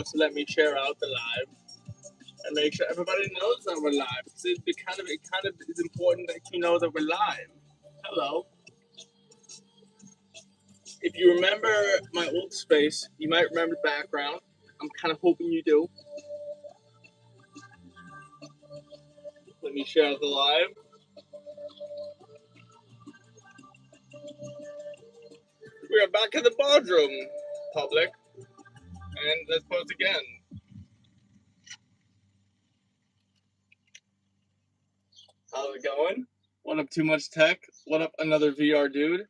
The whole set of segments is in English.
to let me share out the live and make sure everybody knows that we're live. Because it kind of is important that you know that we're live. Hello. If you remember my old space, you might remember the background. I'm kind of hoping you do. Let me share out the live. We are back in the boardroom, public. And let's post again. How's it going? What up, Too Much Tech? What up, another VR dude?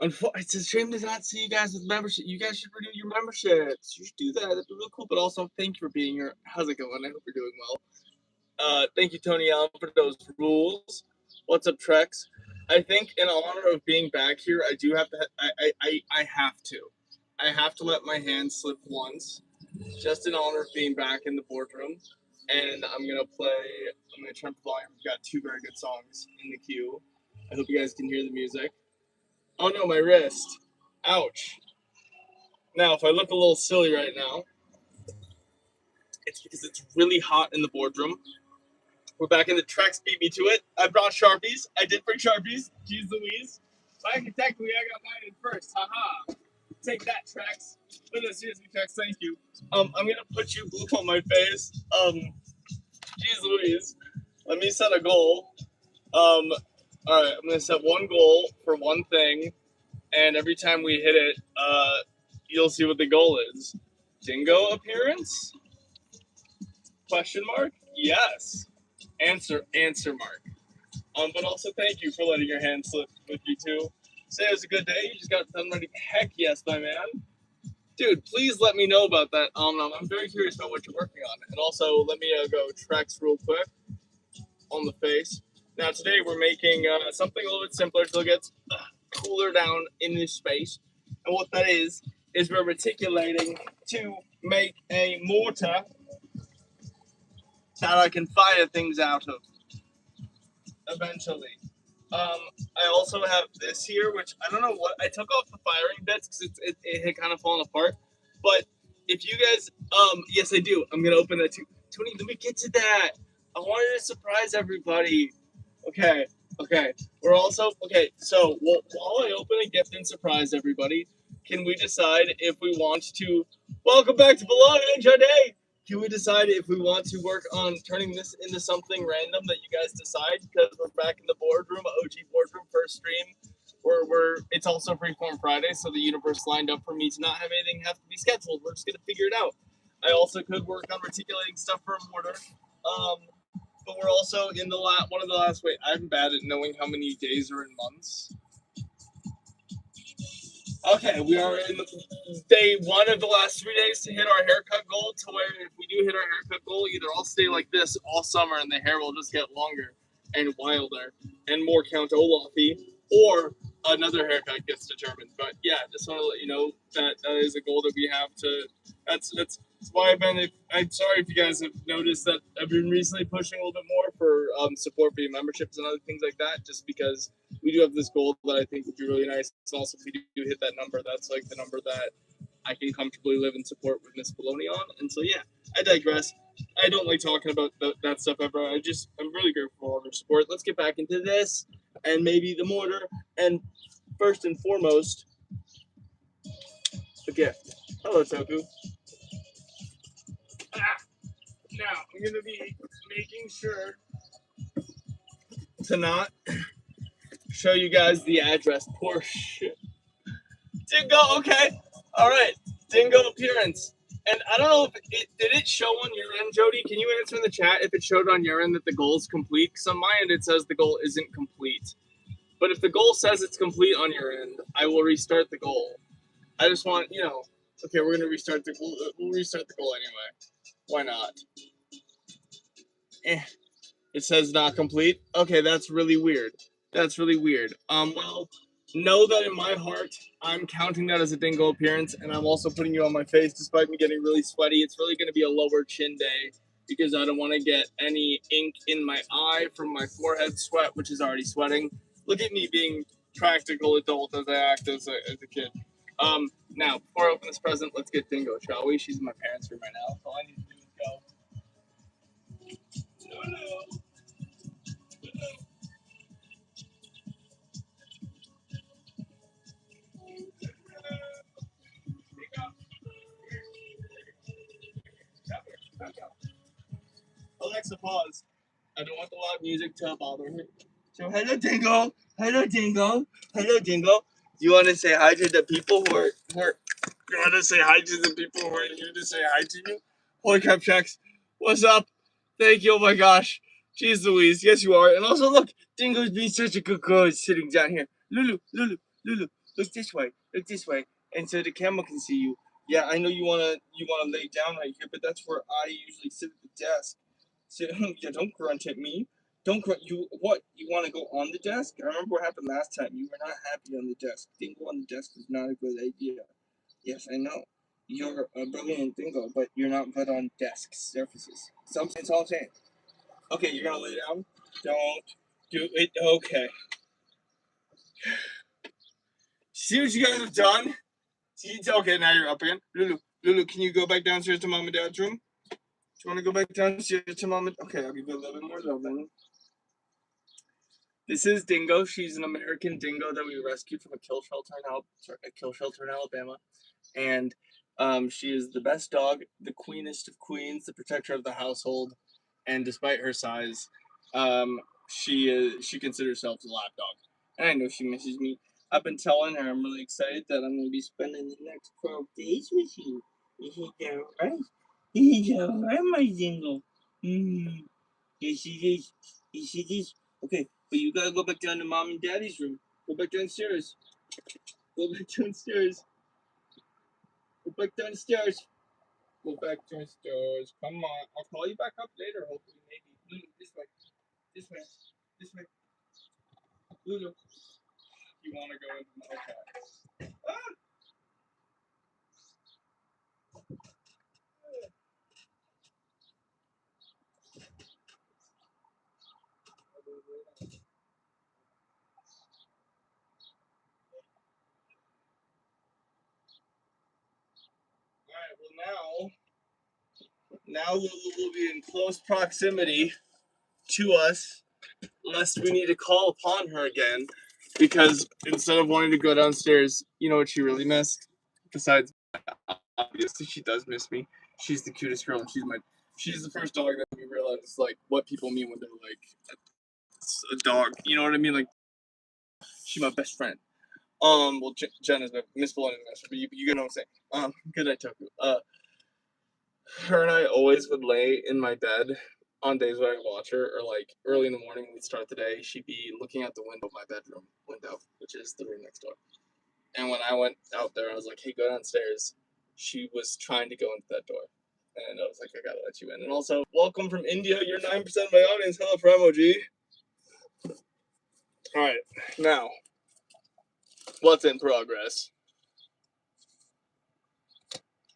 It's a shame to not see you guys with membership. You guys should renew your memberships. You should do that. That'd be really cool. But also, thank you for being here. How's it going? I hope you're doing well. Thank you, Tony Allen, for those rules. What's up, Trex? I think in honor of being back here, I do have to. I have to. I have to let my hand slip once, just in honor of being back in the boardroom. And I'm gonna turn up the volume. We've got two very good songs in the queue. I hope you guys can hear the music. Oh no, my wrist. Ouch. Now, if I look a little silly right now, it's because it's really hot in the boardroom. We're back in the Trex beat me to it. I brought Sharpies. I did bring Sharpies. Jeez Louise. But technically, I got mine in first. Haha. Take that, Trex. But no, seriously, Trex, thank you. I'm gonna put you blue on my face. Jeez Louise. Let me set a goal. Alright, I'm gonna set one goal for one thing, and every time we hit it, you'll see what the goal is. Dingo appearance? Question mark? Yes. Answer mark. But also thank you for letting your hand slip with you too. Say it was a good day. You just got done ready. Heck yes, my man. Dude, please let me know about that. I'm very curious about what you're working on. And also, let me go Trex real quick on the face. Now, today we're making something a little bit simpler till it gets cooler down in this space. And what that is we're reticulating to make a mortar that I can fire things out of eventually. I also have this here, which I don't know what I took off the firing bits because it had kind of fallen apart. But if you guys, yes, I do. I'm gonna open that too. Tony, let me get to that. I wanted to surprise everybody. Okay. We're also okay. So while I open a gift and surprise everybody, can we decide if we want to? Welcome back to Bologna today. Can we decide if we want to work on turning this into something random that you guys decide? Because we're back in the boardroom, OG boardroom, first stream. It's also Freeform Friday, so the universe lined up for me to not have anything have to be scheduled. We're just gonna figure it out. I also could work on reticulating stuff for a mortar. But we're also in one of the last. Wait, I'm bad at knowing how many days are in months. Okay, we are in day one of the last 3 days to hit our haircut goal. To where if we do hit our haircut goal, either I'll stay like this all summer and the hair will just get longer and wilder and more Count Olaf-y, or another haircut gets determined. But yeah, just want to let you know that is a goal that we have to. That's why I'm sorry if you guys have noticed that I've been recently pushing a little bit more for support via memberships and other things like that, just because we do have this goal that I think would be really nice. And also, if we do hit that number, that's like the number that I can comfortably live and support with Miss Bologna on. And so, yeah, I digress. I don't like talking about that stuff ever. I'm really grateful for all their support. Let's get back into this and maybe the mortar. And first and foremost, a gift. Hello, Toku. Now, I'm going to be making sure to not show you guys the address. Poor shit. Dingo, okay. All right. Dingo appearance. And I don't know if did it show on your end, Jody? Can you answer in the chat if it showed on your end that the goal is complete? Because on my end, it says the goal isn't complete. But if the goal says it's complete on your end, I will restart the goal. I just want, okay, we're going to restart the goal. We'll restart the goal anyway. Why not? It says not complete. Okay, that's really weird. Well, know that in my heart, I'm counting that as a dingo appearance, and I'm also putting you on my face despite me getting really sweaty. It's really going to be a lower chin day because I don't want to get any ink in my eye from my forehead sweat, which is already sweating. Look at me being practical adult as I act as a kid. Now, before I open this present, let's get Dingo, shall we? She's in my parents' room right now. So all I need to do is go. Lulu. Alexa, pause. I don't want the loud music to bother her. So, hello, Dingo. Hello, Dingo. Hello, Dingo. Do you want to say hi to the people who are you want to say hi to the people who are here to say hi to you? Holy crap, Chex. What's up? Thank you. Oh my gosh. Jeez Louise. Yes, you are. And also, look, Dingo's being such a good girl. He's sitting down here. Lulu, Lulu, Lulu. Look this way. Look this way. And so the camera can see you. Yeah, I know you wanna lay down right here, but that's where I usually sit at the desk. So yeah, don't grunt at me. Don't grunt. You what? You want to go on the desk? I remember what happened last time. You were not happy on the desk. Dingo on the desk is not a good idea. Yes, I know. You're a brilliant dingo, but you're not good on desk surfaces. So it's all I'm saying. Okay, you're gonna lay down. Don't do it. Okay. See what you guys have done? See, okay, now you're up again. Lulu, can you go back downstairs to mom and dad's room? Do you want to go back downstairs to mom and? Okay, I'll give you a little bit more love then. This is Dingo. She's an American dingo that we rescued from a kill shelter in Alabama, and she is the best dog, the queenest of queens, the protector of the household, and despite her size, she considers herself a lap dog, and I know she misses me. I've been telling her I'm really excited that I'm going to be spending the next 12 days with you. Is that right? Is that right, my dingo? Mm. Yes, it is. Yes, it is. Okay, but you gotta go back down to mom and daddy's room. Go back downstairs. Go back downstairs. Go back downstairs. Go back downstairs. Come on. I'll call you back up later, hopefully, maybe. Lulu, this way. This way. This way. Lulu. You wanna go into my car? Ah! Alright, well now Lulu will be in close proximity to us, lest we need to call upon her again, because instead of wanting to go downstairs, you know what she really missed? Besides, obviously she does miss me. She's the cutest girl, and she's the first dog that we realized like what people mean when they're like a dog. You know what I mean? Like she's my best friend. Well, Jen is my Miss Bologna is my best friend, but you get what I'm saying. Good night, Toku. Her and I always would lay in my bed on days when I watch her, or like early in the morning when we'd start the day, she'd be looking out the window of my bedroom window, which is the room next door. And when I went out there, I was like, hey, go downstairs. She was trying to go into that door. And I was like, I gotta let you in. And also, welcome from India. You're 9% of my audience. Hello, Fremoji. Alright, now, what's in progress?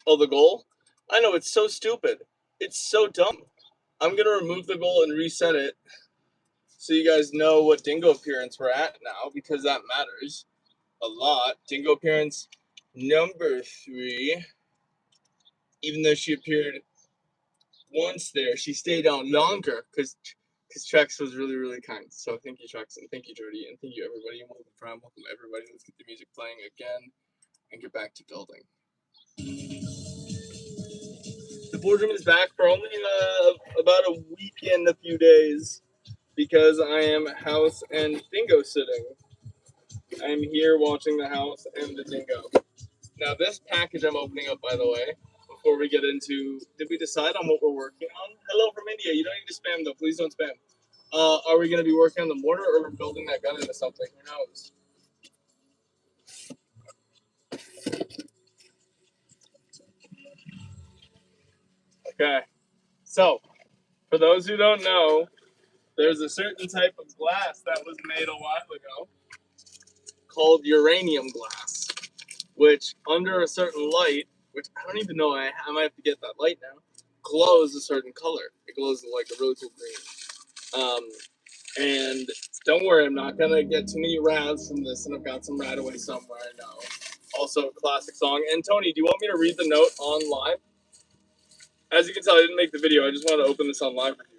Oh, the goal? I know, it's so stupid. It's so dumb. I'm gonna remove the goal and reset it so you guys know what dingo appearance we're at now, because that matters a lot. Dingo appearance number 3. Even though she appeared once there, she stayed on longer because Trex was really, really kind. So thank you, Trex, and thank you, Jordy, and thank you, everybody. And welcome, Prime. Welcome, everybody. Let's get the music playing again and get back to building. The boardroom is back for only about a week and a few days because I am house and dingo sitting. I am here watching the house and the dingo. Now, this package I'm opening up, by the way, before we get into, did we decide on what we're working on? Hello from India. You don't need to spam, though. Please don't spam. Are we going to be working on the mortar or building that gun into something? Who knows? Okay. So, for those who don't know, there's a certain type of glass that was made a while ago called uranium glass, which under a certain light, which I don't even know, I might have to get that light now, glows a certain color. It glows like a really cool green. And don't worry, I'm not gonna get too many rads from this, and I've got some right away somewhere, I know. Also a classic song. And Tony, do you want me to read the note on live? As you can tell, I didn't make the video. I just wanted to open this on live with you.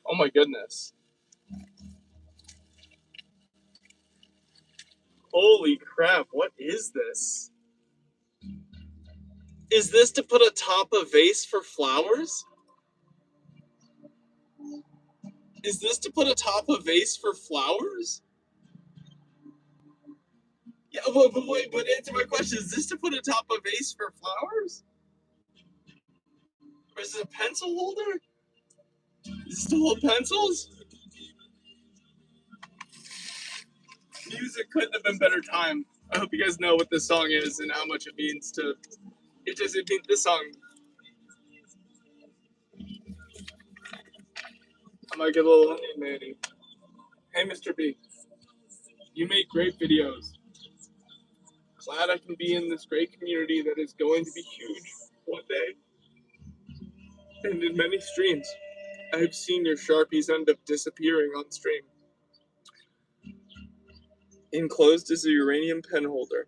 Oh my goodness. Holy crap, what is this? Is this to put atop a vase for flowers? Is this to put atop a vase for flowers? Yeah, but wait, but answer my question. Is this to put atop a vase for flowers? Or is it a pencil holder? Is this to hold pencils? Music couldn't have been better timed. I hope you guys know what this song is and how much it means to. It means this song. I might get a little animated. Hey, Mr. B, you make great videos. Glad I can be in this great community that is going to be huge one day. And in many streams, I've seen your Sharpies end up disappearing on stream. Enclosed is a uranium pen holder.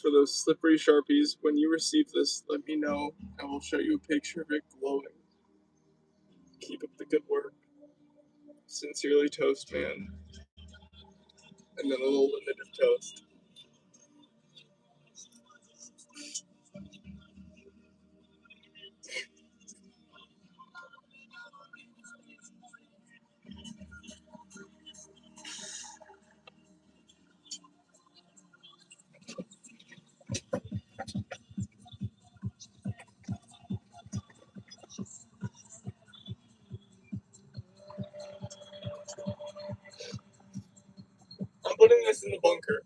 For those slippery Sharpies, when you receive this, let me know. I will show you a picture of it glowing. Keep up the good work. Sincerely, Toast Man. And then a little limit of toast. I'm putting this in the bunker.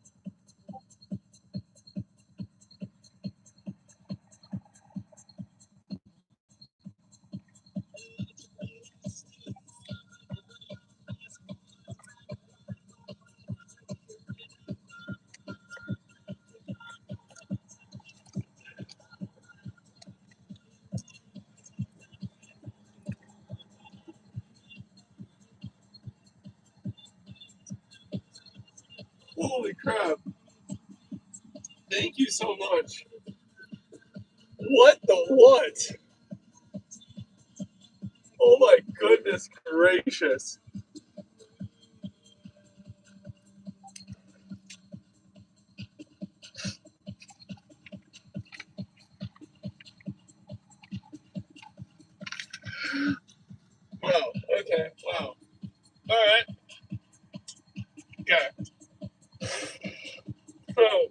Holy crap. Thank you so much. What the what? Oh my goodness gracious. Wow. Okay. Wow. Alright. Okay. So,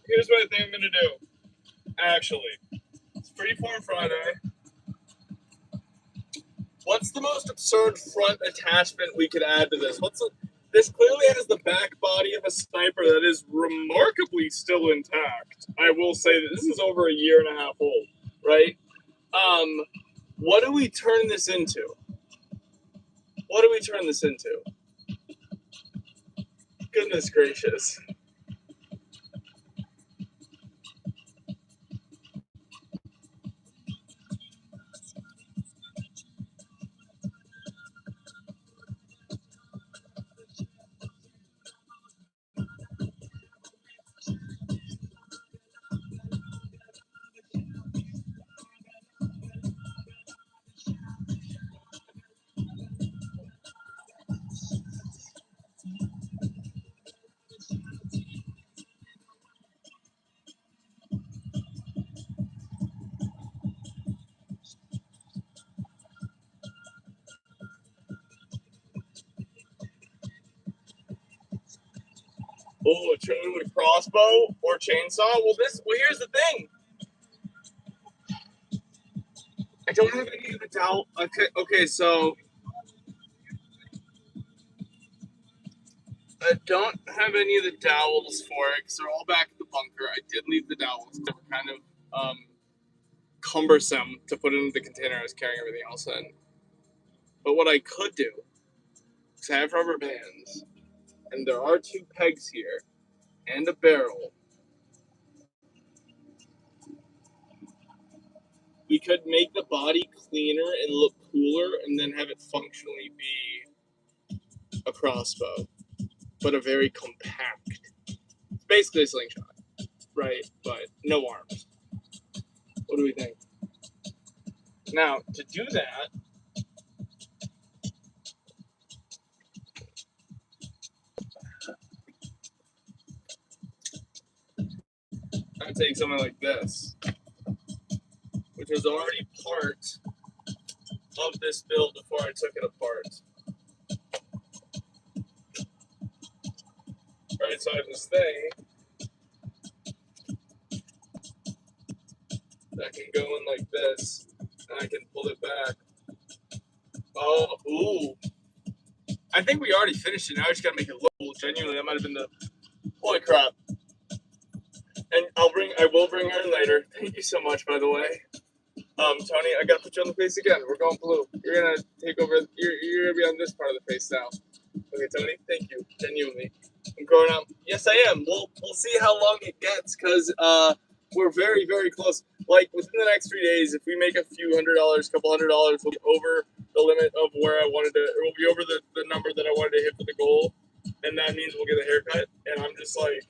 here's what I think I'm gonna do. Actually, it's Freeform Friday. What's the most absurd front attachment we could add to this? This clearly has the back body of a sniper that is remarkably still intact. I will say that this is over a year and a half old, right? What do we turn this into? What do we turn this into? Goodness gracious. Oh, a trailer with a crossbow or chainsaw? Well, here's the thing. I don't have any of the dowel. Okay, so I don't have any of the dowels for it because they're all back at the bunker. I did leave the dowels. They were kind of cumbersome to put in the container I was carrying everything else in. But what I could do is have rubber bands, and there are 2 pegs here, and a barrel. We could make the body cleaner and look cooler, and then have it functionally be a crossbow, but a very compact. It's basically a slingshot. right? But no arms. What do we think? Now, to do that, I take something like this, which was already part of this build before I took it apart. Right, so I have this thing that can go in like this, and I can pull it back. Oh, ooh. I think we already finished it. Now I just gotta make it look cool. Genuinely, that might have been the. Holy crap. And I will bring her in later. Thank you so much, by the way. Tony, I gotta put you on the face again. We're going blue. You're gonna take over. You're gonna be on this part of the face now. Okay, Tony. Thank you. Genuinely. I'm growing up. Yes, I am. We'll see how long it gets, cause we're very, very close. Like within the next 3 days, if we make a few $100, couple $100, we'll be over the limit of where I wanted to. Or we'll be over the number that I wanted to hit for the goal, and that means we'll get a haircut. And I'm just like,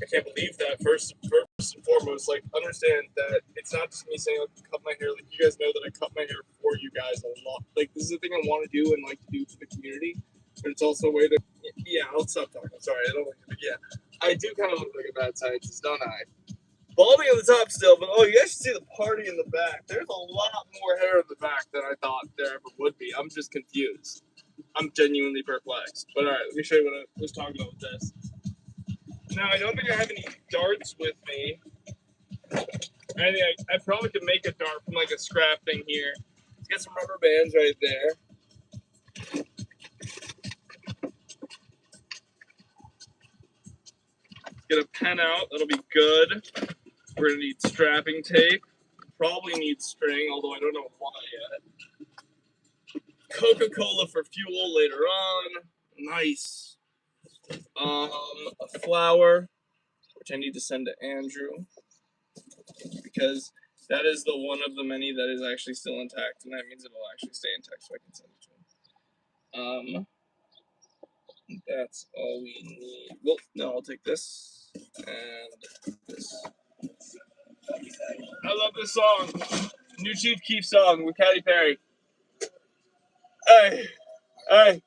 I can't believe that. First and foremost, like understand that it's not just me saying like cut my hair. Like you guys know that I cut my hair for you guys a lot. Like this is the thing I want to do and like to do for the community. But it's also a way to I'll stop talking. Sorry, I don't like it. But yeah, I do kind of look like a bad scientist, don't I? Balding at the top still, but oh, you guys should see the party in the back. There's a lot more hair in the back than I thought there ever would be. I'm just confused. I'm genuinely perplexed. But all right, let me show you what I was talking about with this. Now, I don't think I have any darts with me. I think I probably could make a dart from like a scrap thing here. Let's get some rubber bands right there. Get a pen out. That'll be good. We're going to need strapping tape. Probably need string, although I don't know why yet. Coca-Cola for fuel later on. Nice. A flower, which I need to send to Andrew, because that is the one of the many that is actually still intact, and that means it'll actually stay intact, so I can send it to him. That's all we need. Well, no, I'll take this and this. I love this song. New Chief Keef song with Katy Perry. Hey, hey.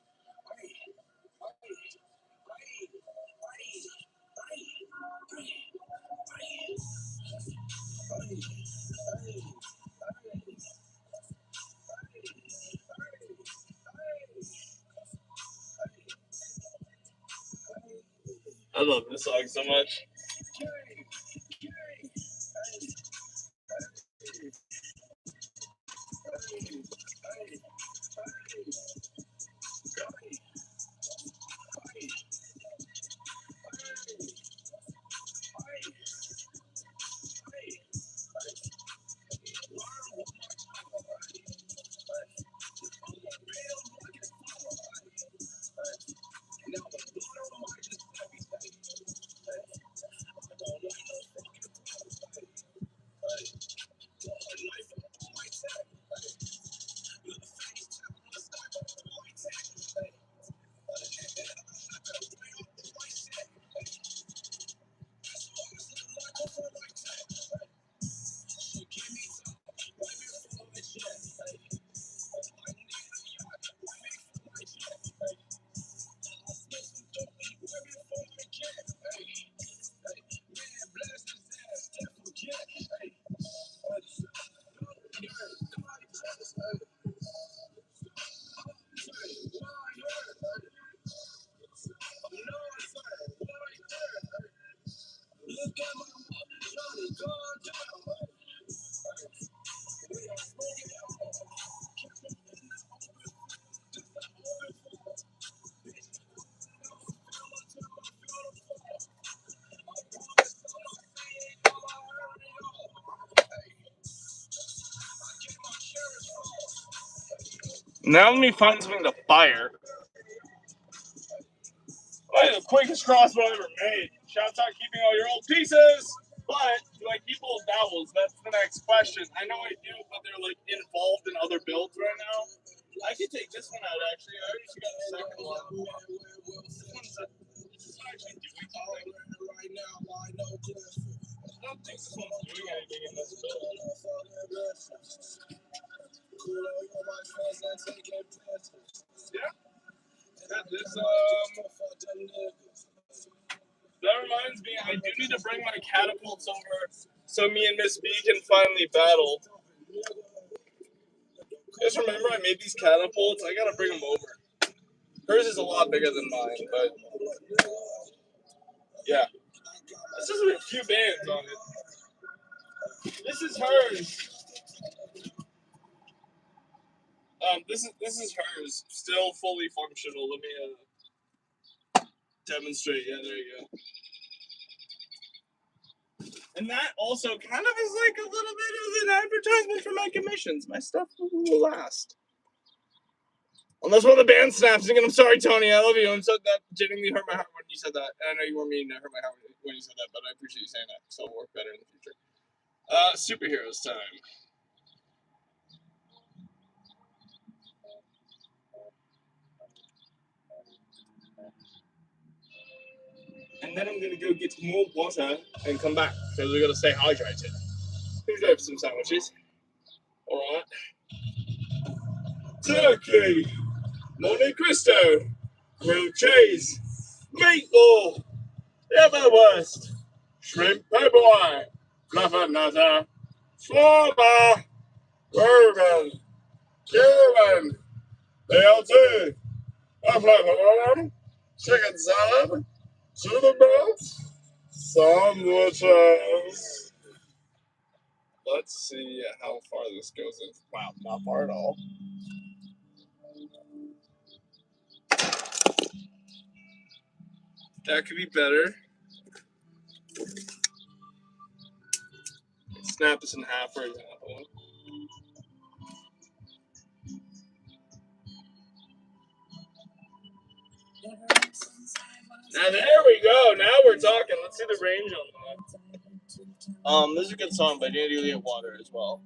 I love this song so much. Now let me find something to fire. Oh, the quickest crossbow ever made. Shouts out keeping all your old pieces. But do I keep old dowels? That's the next question. I know I do, but they're like involved in other builds right now. I could take this one out actually. I already got the second one. This one's actually doing something. Yeah. That reminds me, I do need to bring my catapults over so me and Miss B can finally battle. Just remember, I made these catapults. I gotta bring them over. Hers is a lot bigger than mine, but yeah. This is a few bands on it. This is hers. This is hers. Still fully functional. Let me demonstrate. Yeah, there you go. And that also kind of is like a little bit of an advertisement for my commissions. My stuff will last. Unless one of the band snaps and I'm sorry, Tony, I love you. And so that genuinely hurt my heart when you said that. And I know you were mean to hurt my heart when you said that, but I appreciate you saying that. So it'll work better in the future. Superheroes time. And then I'm gonna go get more water and come back because we're gonna stay hydrated. Who's over some sandwiches? Alright. Turkey, Monte Cristo, grilled cheese, meatball, liverwurst, shrimp po' boy, fluffernutter, shawarma, bourbon, Cuban, BLT, a fluffernutter, chicken salad, tuna breads, sandwiches. Let's see how far this goes. Wow, not far at all. That could be better. Snap this in half, for example. Now there we go. Now we're talking. Let's see the range on that. This is a good song, but I need to get water as well.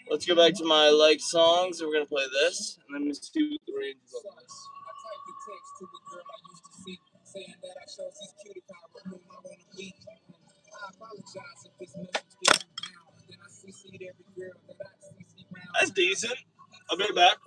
Let's go back to my like songs, and we're gonna play this, and then let's see what the range is on this. That's decent. I'll be back.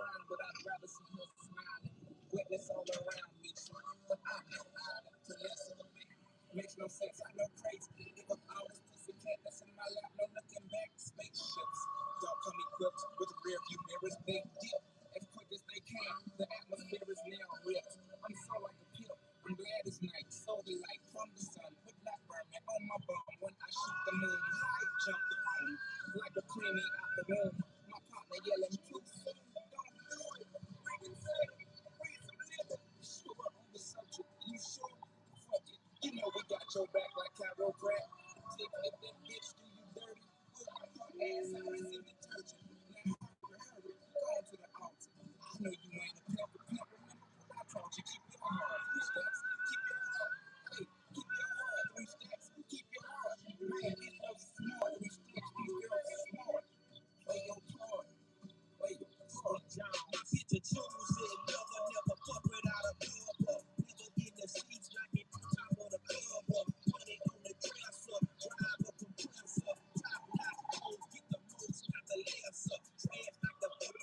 Makes no sense, I know crazy. Give up hours, pussy cat that's in my lap, no looking back, spaceships. Y'all come equipped with rear view mirrors, they dip as quick as they can. The atmosphere is now ripped. I'm so like a pill, I'm glad it's night. So the light from the sun, put that burn on my bum. When I shoot the moon, I jump the room. Like a creamy out the womb. My partner yelling, too soon, don't do it. Bring it said, raise some living. Sure on the subject, you sure? Fuck it. You know we got your back like Carol Pratt. Take if that bitch do you dirty. Put my ass out in detergent. Now hurry, go on to the altar. I know you ain't a pimp, remember what I told you. Keep your heart, 3 steps. Keep your heart. Hey, keep your heart, 3 steps. Keep your heart. Man, these girls are smart. 3 steps, these girls are smart. Play your part. Play your part. Get your tools in. Never fuck without a club. Nigga get the streets like it on top of the club. Put it on the dresser. Drive a compressor. Top notch clothes. Get the most, not the lesser. Trash like the $40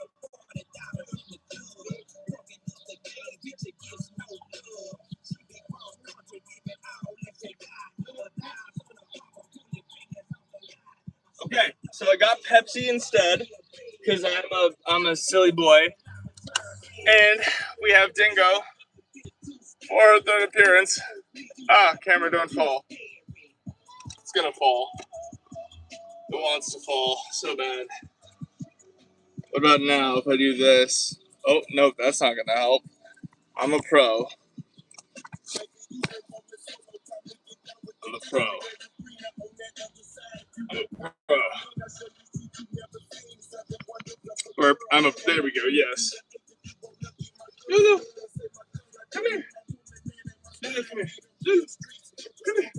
in the club. Fucking up the game, bitch, it gets no love. She be cross country, give it all if they got. Okay, so I got Pepsi instead because I'm a silly boy, and we have Dingo for the appearance. Camera, don't fall. It's gonna fall. It wants to fall so bad. What about now if I do this? Oh, nope, that's not gonna help. I'm a pro. I'm a pro. There we go, yes. Lulu, come here. Lulu, come here. Lulu, come here.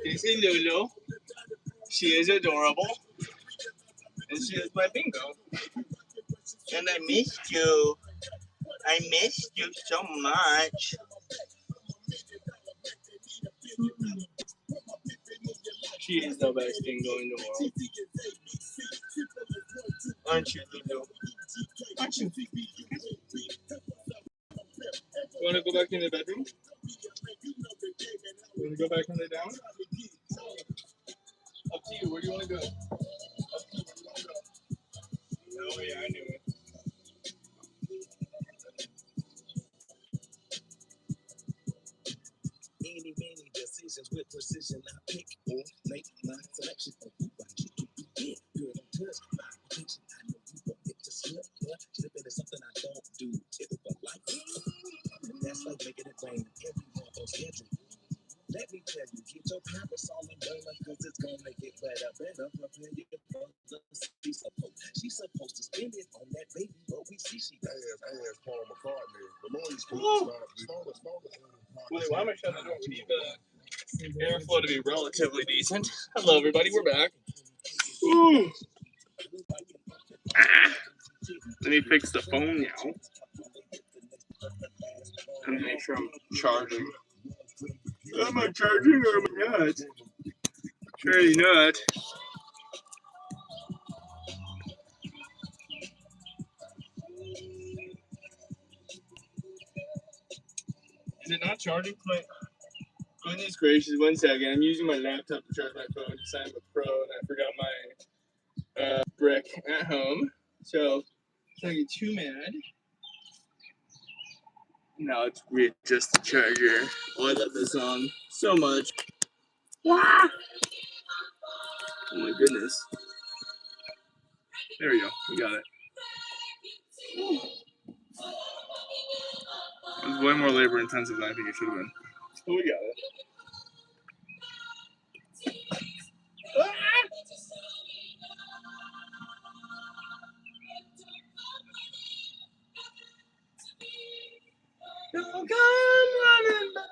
This is Lulu. She is adorable. And she is my bingo. And I missed you. I missed you so much. She is the best thing going in the world. Aren't you, Lulu? Aren't you? You want to go back in the bedroom? You want to go back and lay down? Up to you. Where do you want to go? Up to you. Where do you want to go? Oh, yeah, I knew it. Many decisions with precision. I pick or make my selection of who I choose to be. Girl, don't touch my attention. I know you want it to slip, but slipping is something I don't do. If it were like that's like making it rain every month on schedule. Let me tell you, get your parasol and umbrella, cause it's gonna get better. Better prepare your brother. She's supposed to spend it on that baby, but we see she does. Ass Paul McCartney. The Lloyd's Wait, why am I shutting the door? We need the airflow to be relatively decent. Hello, everybody. We're back. Ooh. Ah. Let me fix the phone now. And make sure I'm charging. Am I charging or am I not? Surely not. Is it not charging? Goodness gracious, 1 second. I'm using my laptop to charge my phone because I'm a pro and I forgot my brick at home. So I get too mad. Now let's readjust the charger. Oh, I love this song so much. Ah! Oh my goodness. There we go. We got it. It was way more labor intensive than I think it should have been. But we got it. Ah! Don't come running back.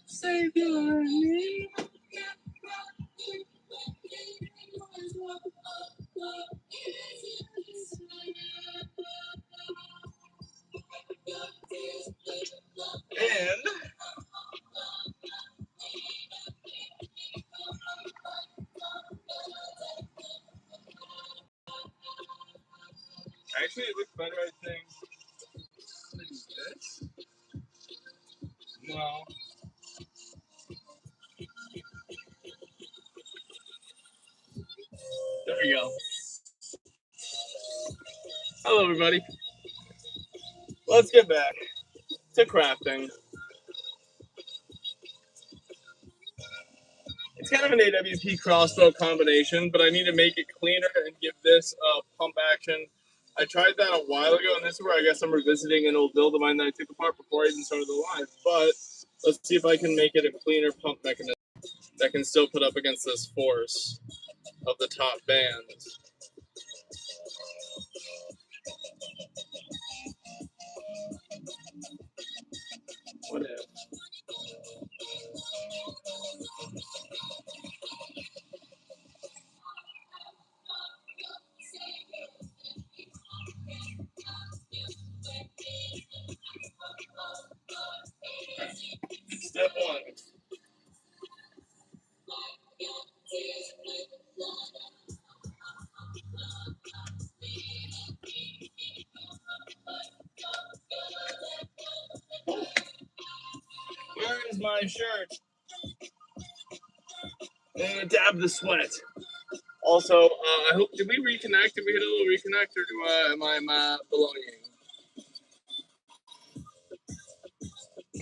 Save your name. And actually, it looks better, I think. This? No. There we go. Hello, everybody. Let's get back to crafting. It's kind of an AWP crossbow combination, but I need to make it cleaner and give this pump action. I tried that a while ago, and this is where I guess I'm revisiting an old build of mine that I took apart before I even started the live. But let's see if I can make it a cleaner pump mechanism that can still put up against this force of the top band. What if? Step one. Where is my shirt? And dab the sweat. Also, I hope, did we reconnect? Did we hit a little reconnect, or am I belonging? I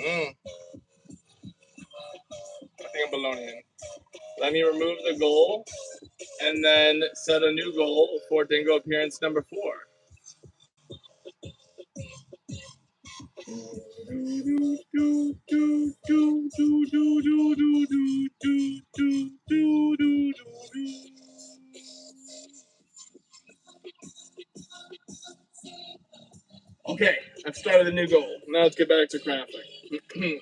think I'm belonging. Let me remove the goal, and then set a new goal for dingo appearance number 4. Okay, I've started a new goal. Now let's get back to crafting.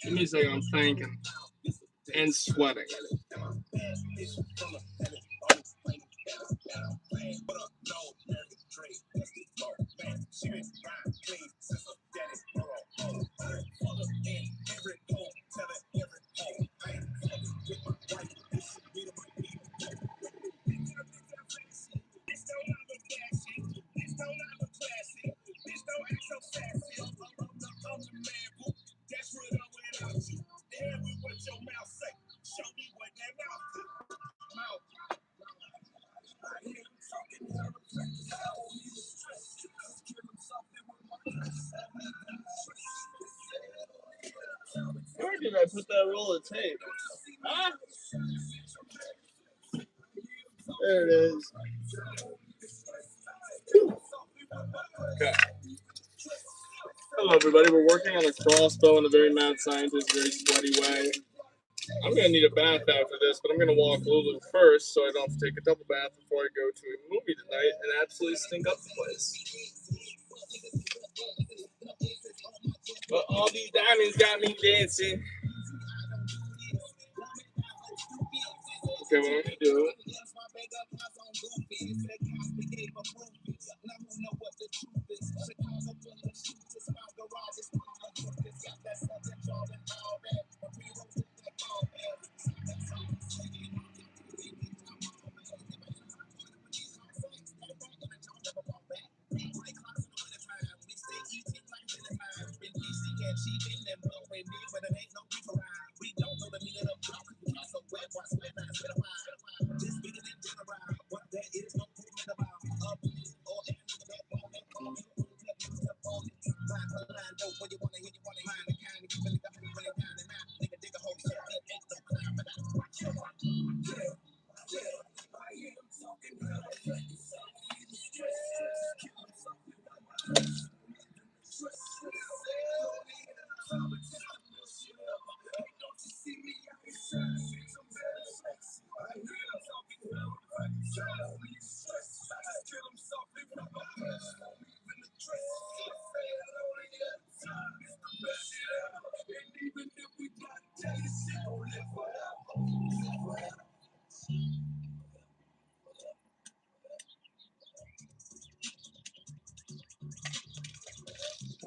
Give me a second, I'm thinking. And sweating. Where did I put that roll of tape? Huh? There it is. Okay. Hello, everybody. We're working on a crossbow in a very mad scientist, very sweaty way. I'm going to need a bath after this, but I'm going to walk a little bit first so I don't have to take a double bath before I go to a movie tonight and absolutely stink up the place. But all these diamonds got me dancing. Okay, what I'm going to do.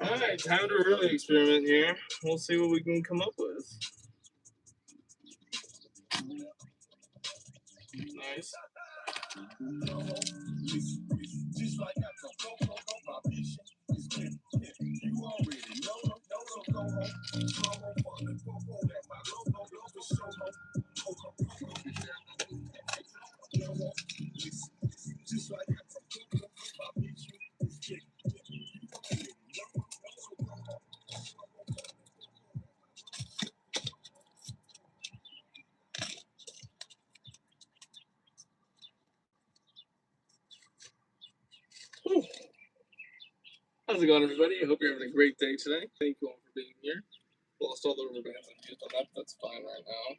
Alright, time to really experiment here. We'll see what we can come up with. Nice. Whew. How's it going, everybody? I hope you're having a great day today. Thank you all for being here. Lost all the rubber bands I've used on that, but that's fine right now.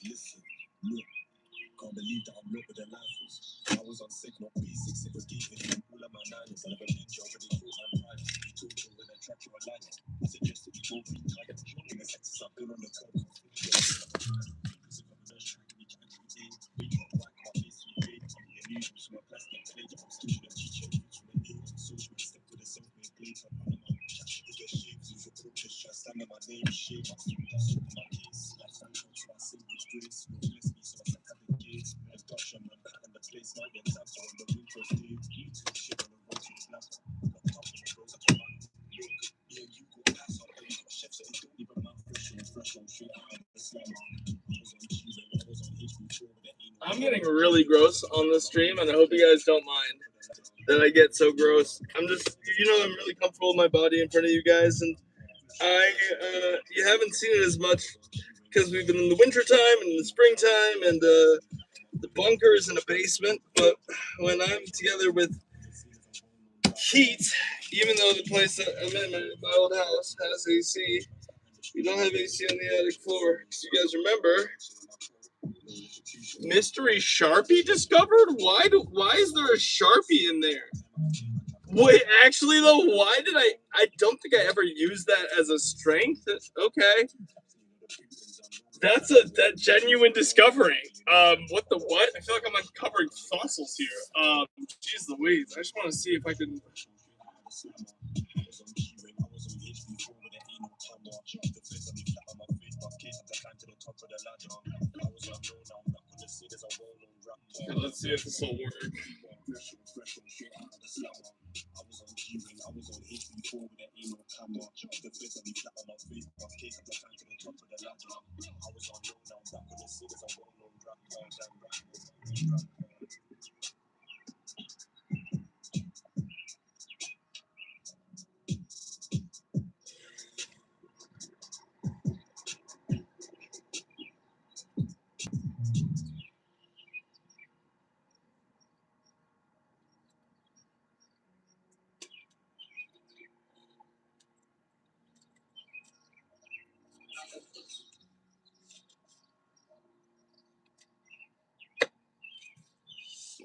Listen, look, can't believe that I'm not with the lifers. I was on sick, not B6, it was giving all of my niners. I never been job, but they thought I'm tired. You talking when I track you online. I suggested you both be tired. In the sexes, I've been on the top. I'm getting really gross on this stream, and I hope you guys don't mind that I get so gross. I'm really comfortable with my body in front of you guys, and you haven't seen it as much because we've been in the wintertime and in the springtime, and the bunker is in a basement. But when I'm together with heat, even though the place that I'm in, my old house, has AC, we don't have AC on the attic floor. Because you guys remember, mystery Sharpie discovered? Why is there a Sharpie in there? Wait, actually though, why did I don't think I ever used that as a strength. Okay. That's that genuine discovery. What the what? I feel like I'm uncovering fossils here. Jeez Louise. I just want to see if I can. Yeah, let's see if this will work.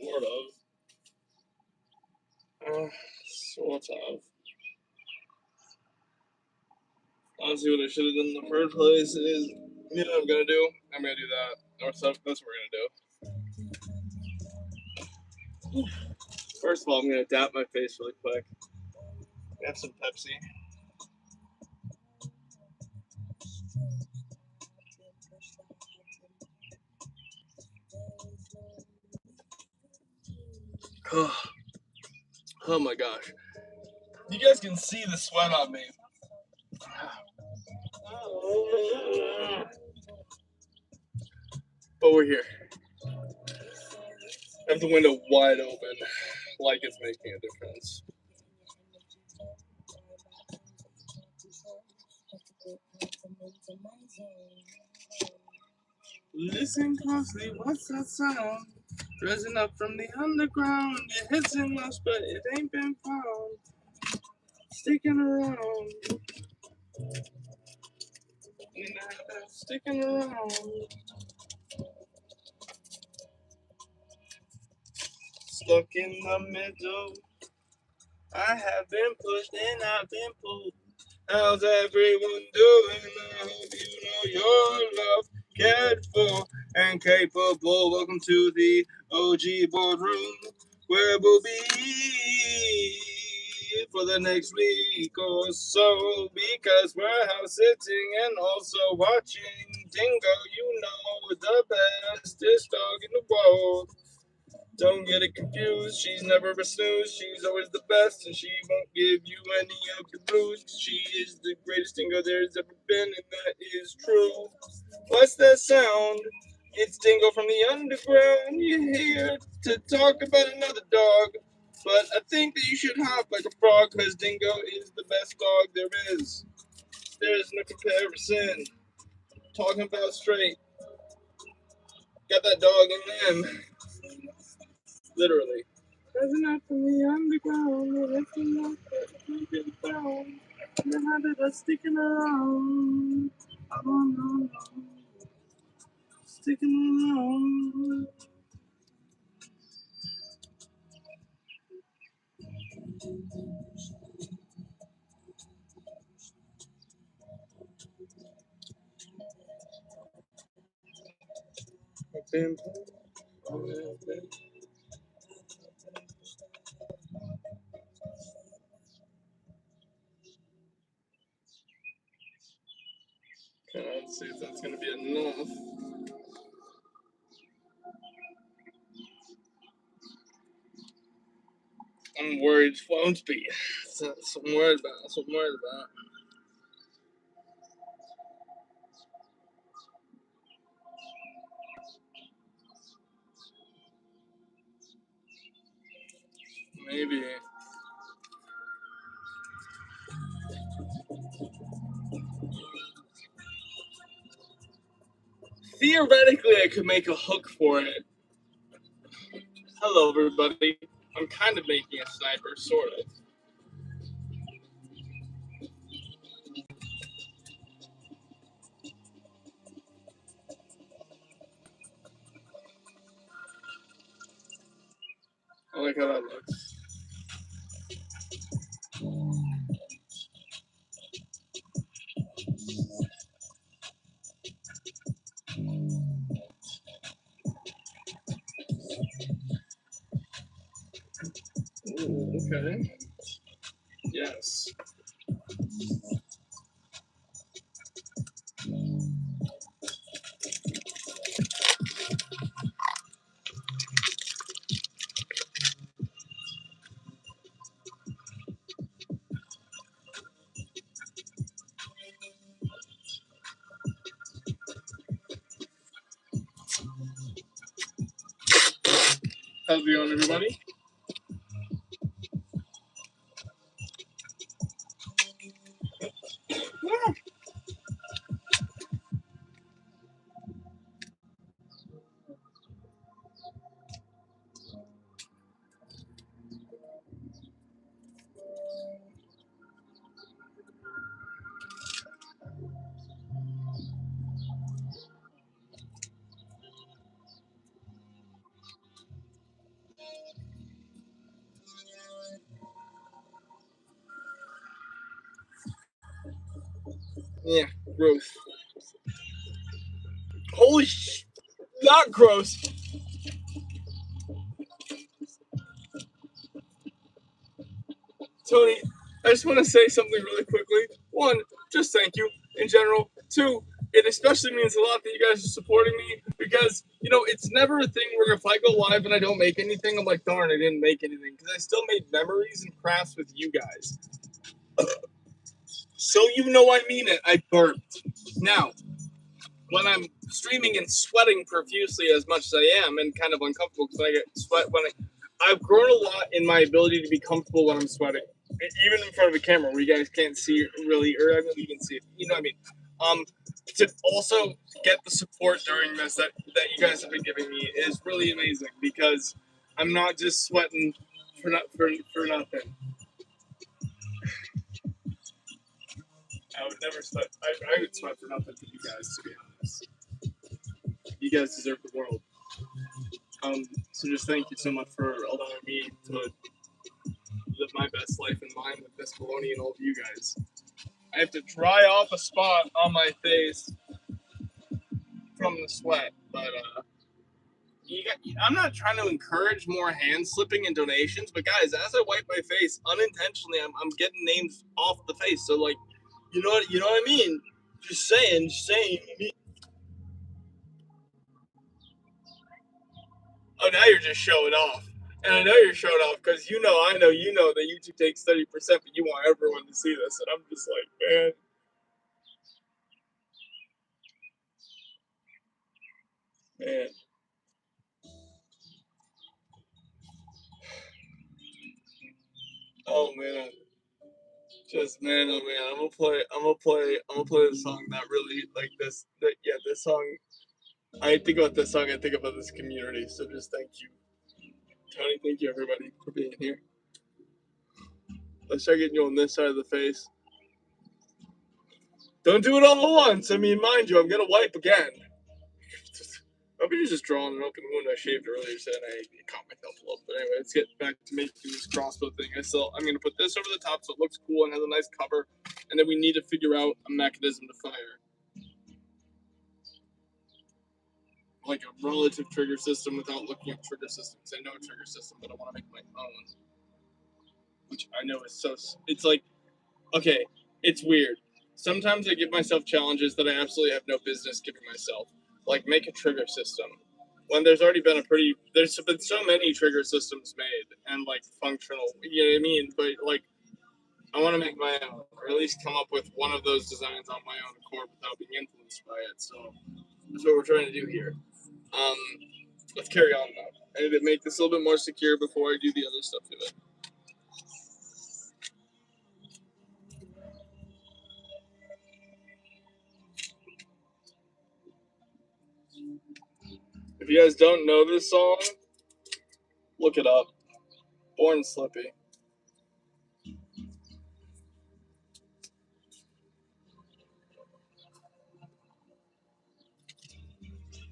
Sort of. Sort of. Honestly, what I should have done in the first place is, you know what I'm gonna do? I'm gonna do that. Or so, that's what we're gonna do. First of all, I'm gonna dap my face really quick. Have some Pepsi. Oh my gosh. You guys can see the sweat on me. But we're here. I have the window wide open, like it's making a difference. Listen closely, what's that sound? Rising up from the underground. It hits in us, but it ain't been found. Sticking around. Sticking around. Stuck in the middle. I have been pushed and I've been pulled. How's everyone doing? I hope you know your love, cared for, and capable. Welcome to the OG boardroom, where we'll be for the next week or so, because we're house sitting and also watching Dingo. You know, the bestest dog in the world. Don't get it confused, she's never a snooze, she's always the best, and she won't give you any of your blues. She is the greatest dingo there's ever been, and that is true. What's that sound? It's Dingo from the underground. You're here to talk about another dog, but I think that you should hop like a frog, because Dingo is the best dog there is. There is no comparison. Talking about straight. Got that dog in them. Literally. Rising up from the underground, lifting up that been found. The habit of sticking around. Oh no, no. Sticking around. Okay, let's see if that's gonna be enough. I'm worried it won't be. That's what I'm worried about. That's what I'm worried about. Maybe. Theoretically, I could make a hook for it. Hello, everybody. I'm kind of making a sniper, sort of. I like how that looks. Ooh, okay. Yes. How's it going, everybody? Yeah, gross. Holy sh! Not gross. Tony, I just want to say something really quickly. One, just thank you in general. Two, it especially means a lot that you guys are supporting me because, you know, it's never a thing where if I go live and I don't make anything, I'm like, darn, I didn't make anything because I still made memories and crafts with you guys. So you know I mean it. I burped. Now, when I'm streaming and sweating profusely as much as I am and kind of uncomfortable because I get sweat I've grown a lot in my ability to be comfortable when I'm sweating, even in front of a camera where you guys can't see it really, or I mean you can see it. You know what I mean? To also get the support during this that you guys have been giving me is really amazing because I'm not just sweating for nothing. I would never sweat. I would sweat for nothing for you guys, to be honest. You guys deserve the world. So just thank you so much for allowing me to live my best life in line with this Bologna and all of you guys. I have to dry off a spot on my face from the sweat, but I'm not trying to encourage more hand slipping and donations, but guys, as I wipe my face unintentionally, I'm getting names off the face. So like, you know what I mean? Just saying. Oh, now you're just showing off. And I know you're showing off because I know that YouTube takes 30%, but you want everyone to see this. And I'm just like, man. Oh, man. Just, man, oh, man. I'm gonna play the song that really, like this song. I think about this song, I think about this community. So just thank you. Tony, thank you, everybody, for being here. Let's start getting you on this side of the face. Don't do it all at once. I mean, mind you, I'm gonna wipe again. Nobody's just drawing an open wound I shaved earlier, so I caught myself a little bit. Anyway, let's get back to making this crossbow thing. I'm gonna put this over the top so it looks cool and has a nice cover, and then we need to figure out a mechanism to fire. Like a relative trigger system without looking up trigger systems. I know a trigger system, but I want to make my own. Which I know is it's like, okay, it's weird. Sometimes I give myself challenges that I absolutely have no business giving myself. Like make a trigger system. When there's already been there's been so many trigger systems made and like functional, you know what I mean? But like, I want to make my own, or at least come up with one of those designs on my own accord without being influenced by it. So that's what we're trying to do here. Let's carry on now. I need to make this a little bit more secure before I do the other stuff to it. you guys don't know this song, look it up. Born Slippy.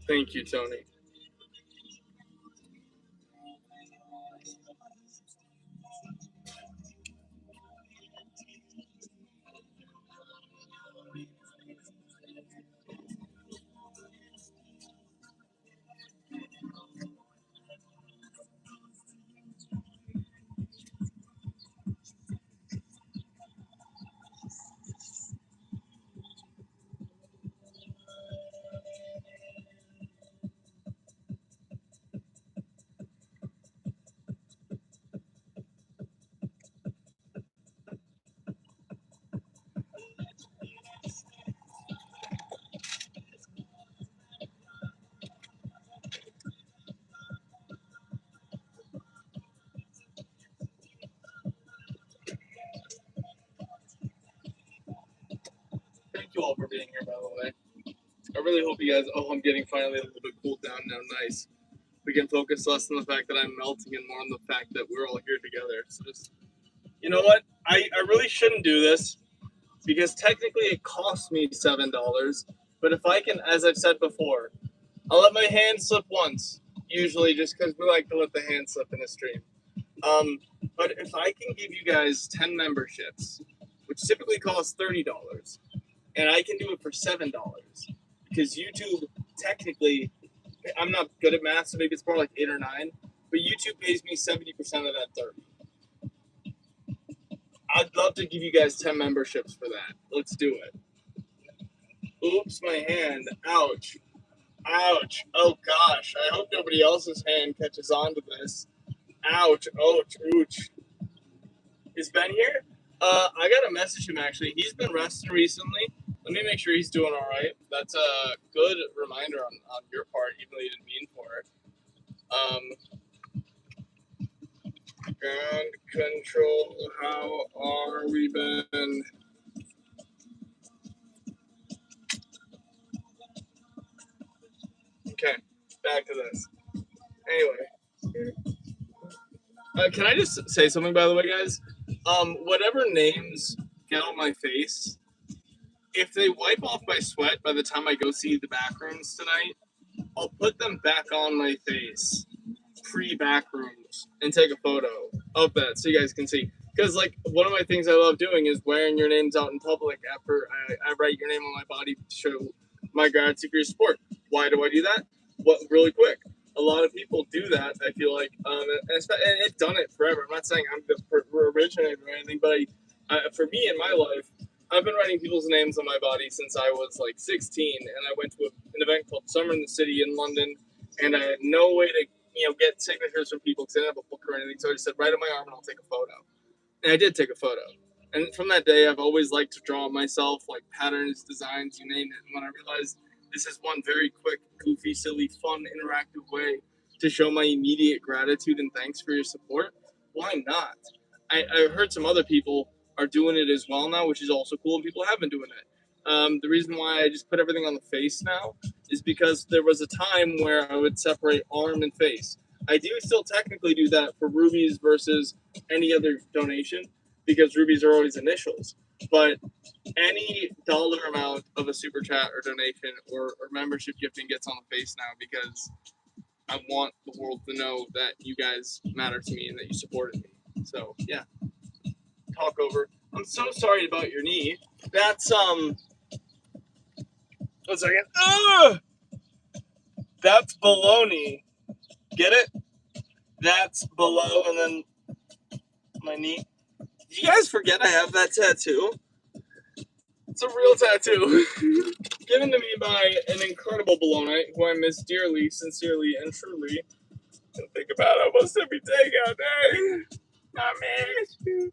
Thank you, Tony. Thank you all for being here, by the way. I really hope you guys. Oh, I'm getting finally a little bit cooled down now. Nice. We can focus less on the fact that I'm melting and more on the fact that we're all here together. So just, you know what? I really shouldn't do this because technically it cost me $7. But if I can, as I've said before, I'll let my hand slip once. Usually, just because we like to let the hand slip in a stream. But if I can give you guys 10 memberships, which typically costs $30, and I can do it for $7, because YouTube technically, I'm not good at math, so maybe it's more like 8 or 9, but YouTube pays me 70% of that 30. I'd love to give you guys 10 memberships for that. Let's do it. Oops, my hand. Ouch. Ouch. Oh gosh. I hope nobody else's hand catches on to this. Ouch. Ouch. Ouch. Is Ben here? I gotta message him actually. He's been resting recently. Let me make sure he's doing all right. That's a good reminder on your part, even though you didn't mean for it. Ground control, how are we been? Okay, back to this. Anyway, can I just say something, by the way, guys? Whatever names get on my face, if they wipe off my sweat by the time I go see the backrooms tonight, I'll put them back on my face pre-backrooms and take a photo of that so you guys can see. Because, like, one of my things I love doing is wearing your names out in public after I write your name on my body to show my gratitude for your support. Why do I do that? Well, really quick. A lot of people do that, I feel like, and it's done it forever. I'm not saying I'm the originator or anything, but for me in my life, I've been writing people's names on my body since I was like 16, and I went to an event called Summer in the City in London, and I had no way to get signatures from people because I didn't have a book or anything. So I just said, write on my arm and I'll take a photo. And I did take a photo. And from that day, I've always liked to draw myself, like patterns, designs, you name it. And when I realized this is one very quick, goofy, silly, fun, interactive way to show my immediate gratitude and thanks for your support, why not? I heard some other people are doing it as well now, which is also cool, and people have been doing it. The reason why I just put everything on the face now is because there was a time where I would separate arm and face. I do still technically do that for rubies versus any other donation because rubies are always initials. But any dollar amount of a super chat or donation or membership gifting gets on the face now because I want the world to know that you guys matter to me and that you supported me. So yeah, talk over. I'm so sorry about your knee. That's 1 second. Ugh! That's baloney. Get it? That's below and then my knee. Did you guys forget I have that tattoo? It's a real tattoo. Given to me by an incredible Bologna, who I miss dearly, sincerely, and truly. I think about almost every day out there. I miss you.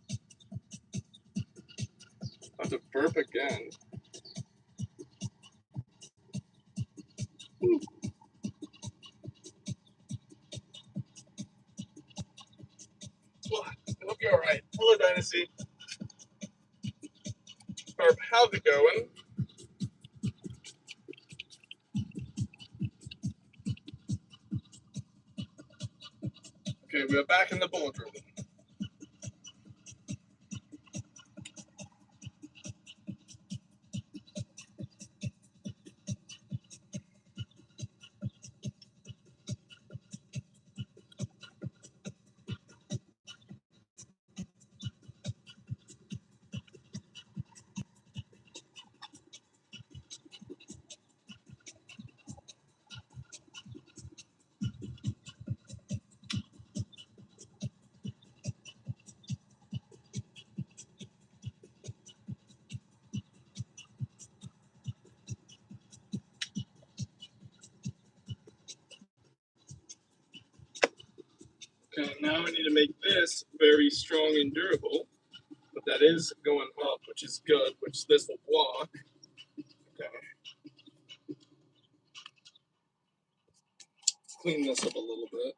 I have to burp again. Well, I hope you're alright. Hello, Dynasty. Burp, how's it going? we're back in the boardroom. Okay, now I need to make this very strong and durable. But that is going up, which is good, which this will block. Okay. Let's clean this up a little bit.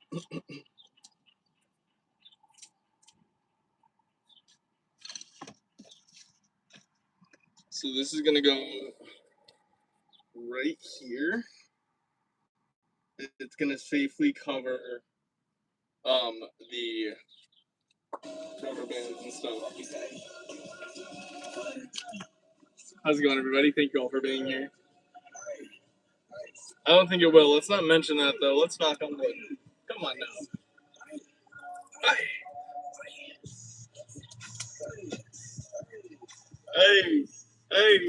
So this is gonna go right here. It's gonna safely cover the rubber bands and stuff. How's it going, everybody? Thank you all for being here. I don't think it will. Let's not mention that though. Let's knock on wood. Come on now. Hey, hey,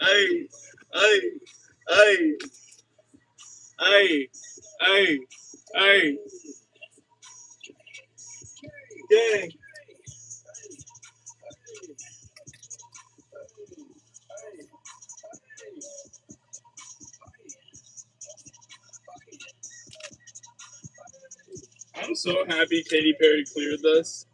hey, hey, hey, hey, hey, hey, gang. I'm so happy Katy Perry cleared this.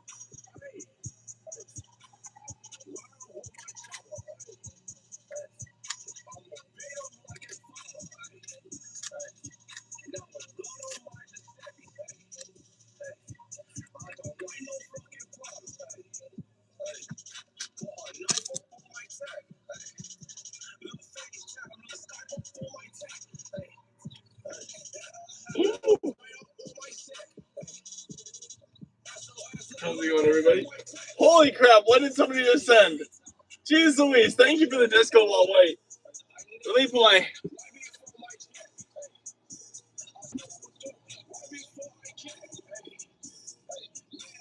Ooh. How's it going, everybody? Holy crap, what did somebody just send? Jeez Louise, thank you for the disco wall. Wait. Let me play.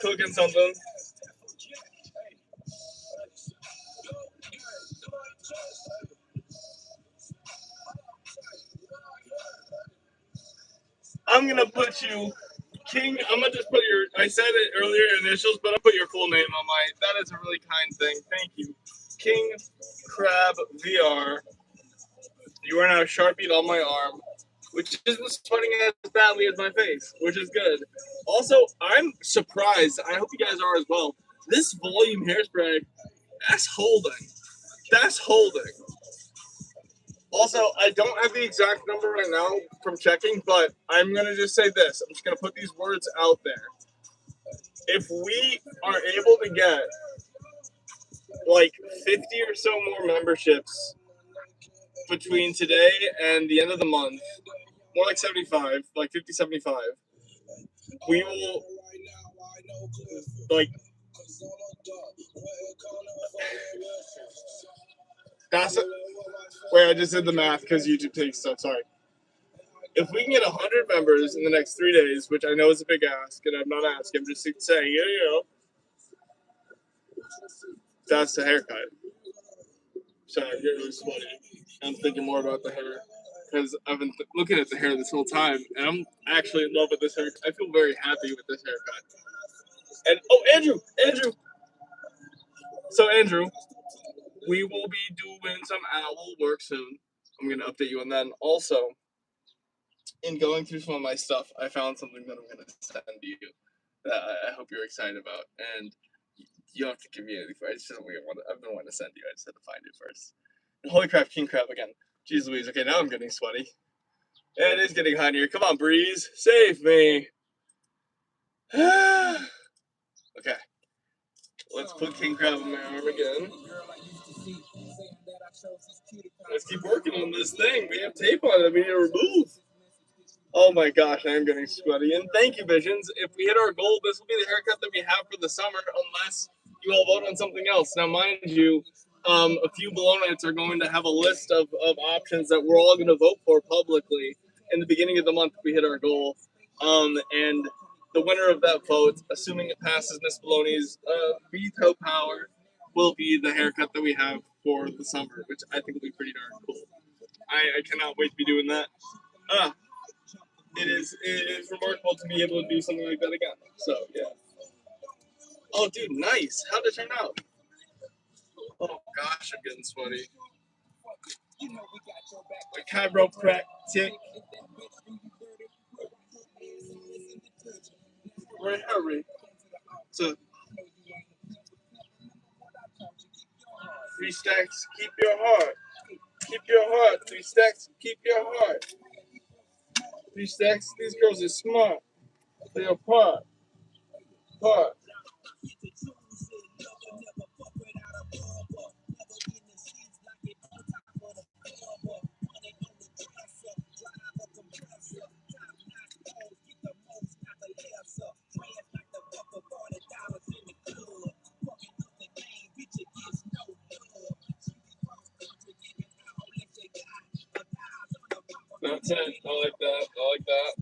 Cooking something. I'm gonna put you, King. I'm gonna just put your. I said it earlier, initials, but I'll put your full name on my. That is a really kind thing. Thank you, King Crab VR. You are now sharpied on my arm, which isn't sweating as badly as my face, which is good. Also, I'm surprised. I hope you guys are as well. This volume hairspray, that's holding. That's holding. Also, I don't have the exact number right now from checking, but I'm going to just say this. I'm just going to put these words out there. If we are able to get like 50 or so more memberships between today and the end of the month, more like 75, like 50, 75, we will, like, that's it. Wait, I just did the math because YouTube takes stuff. Sorry. If we can get 100 members in the next 3 days, which I know is a big ask, and I'm not asking, I'm just saying, you know, that's the haircut. Sorry, you're really sweaty. I'm thinking more about the hair because I've been looking at the hair this whole time, and I'm actually in love with this haircut. I feel very happy with this haircut. And oh, Andrew. So Andrew, we will be doing some owl work soon. I'm gonna update you on that. And also, in going through some of my stuff, I found something that I'm gonna send you that I hope you're excited about. And you don't have to give me anything. I just don't want. I've been wanting to send you. I just had to find it first. And holy crap, king crab again. Jeez Louise. Okay, now I'm getting sweaty. Yeah, it is getting hot here. Come on, breeze, save me. Okay, let's put king crab on my arm again. Let's keep working on this thing. We have tape on it that we need to remove. Oh my gosh, I am getting sweaty. And thank you, Visions. If we hit our goal, this will be the haircut that we have for the summer, unless you all vote on something else. Now, mind you, a few Bolognites are going to have a list of options that we're all going to vote for publicly in the beginning of the month if we hit our goal. And the winner of that vote, assuming it passes Miss Bologna's veto power, will be the haircut that we have for the summer, which I think will be pretty darn cool. I cannot wait to be doing that. It is remarkable to be able to do something like that again. So yeah. Oh, dude, nice. How'd it turn out? Oh gosh, I'm getting sweaty. My chiropractic. Right, hurry. So 3 stacks, keep your heart. Keep your heart. 3 stacks, keep your heart. 3 stacks. These girls are smart. They're part. Part. That's it. I like that. I like that.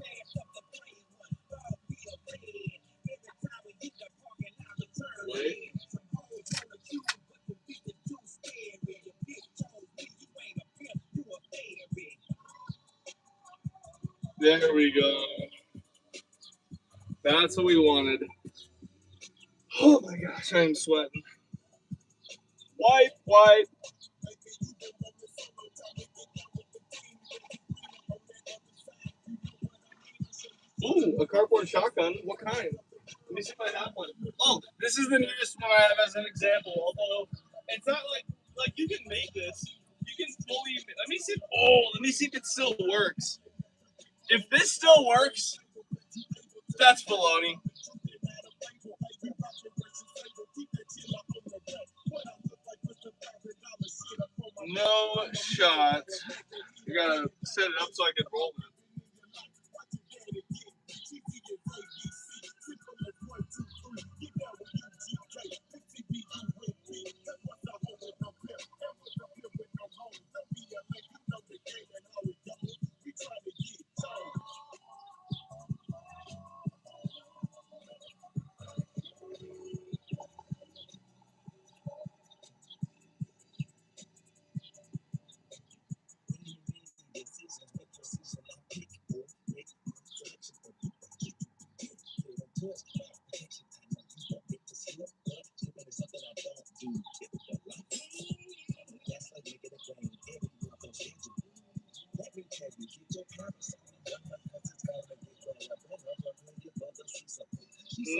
Wait. There we go. That's what we wanted. Oh my gosh, I'm sweating. Wipe, wipe. Ooh, a cardboard shotgun. What kind? Let me see if I have one. Oh, this is the nearest one I have as an example. Although it's not like you can make this. You can fully. Let me see. Let me see if it still works. If this still works, that's baloney. No shot. You gotta set it up so I can roll it.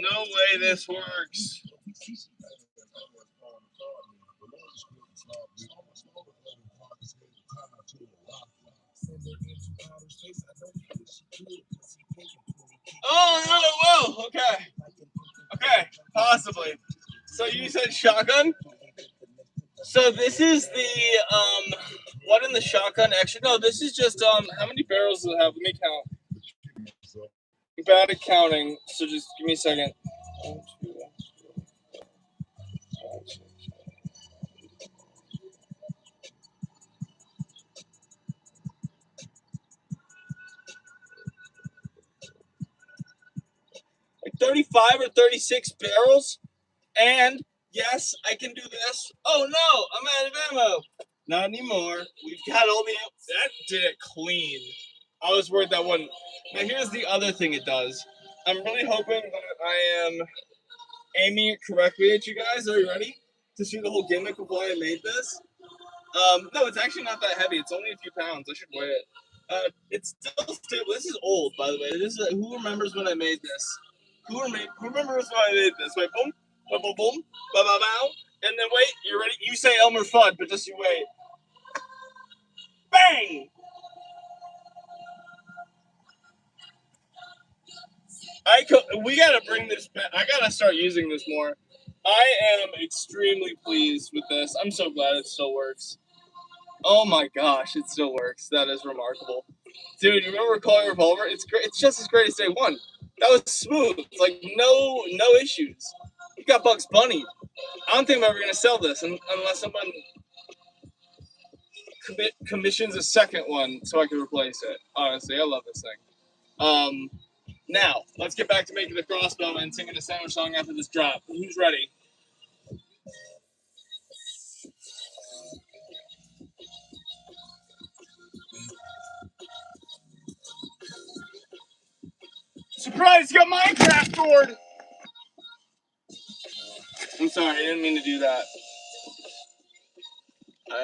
No way this works. Oh no! Whoa! Okay. Okay. Possibly. So you said shotgun. So this is the what in the shotgun? Actually, no. This is just How many barrels does it have? Let me count. I'm bad at counting, so just give me a second. 1, 2, 5, 6. Like 35 or 36 barrels. And yes, I can do this. Oh no, I'm out of ammo. Not anymore. We've got all the. That did it clean. I was worried that wouldn't. Now here's the other thing it does. I'm really hoping that I am aiming it correctly at you guys. Are you ready to see the whole gimmick of why I made this? No, it's actually not that heavy. It's only a few pounds. I should weigh it. It's still stable. This is old, by the way. This is who remembers when I made this? Who remembers when I made this? Wait, boom, boom, boom, boom, bow, bow, bow. And then wait, you ready? You say Elmer Fudd, but just you wait. Bang! We gotta bring this back. I gotta start using this more. I am extremely pleased with this. I'm so glad it still works. Oh my gosh, it still works. That is remarkable. Dude, you remember calling Revolver? It's great. It's just as great as day one. That was smooth. Like no issues. You got Bugs Bunny. I don't think I'm ever gonna sell this unless someone commissions a second one so I can replace it. Honestly, I love this thing. Now let's get back to making the crossbow and singing a sandwich song after this drop. Who's ready? Surprise! You got Minecraft board. I'm sorry, I didn't mean to do that.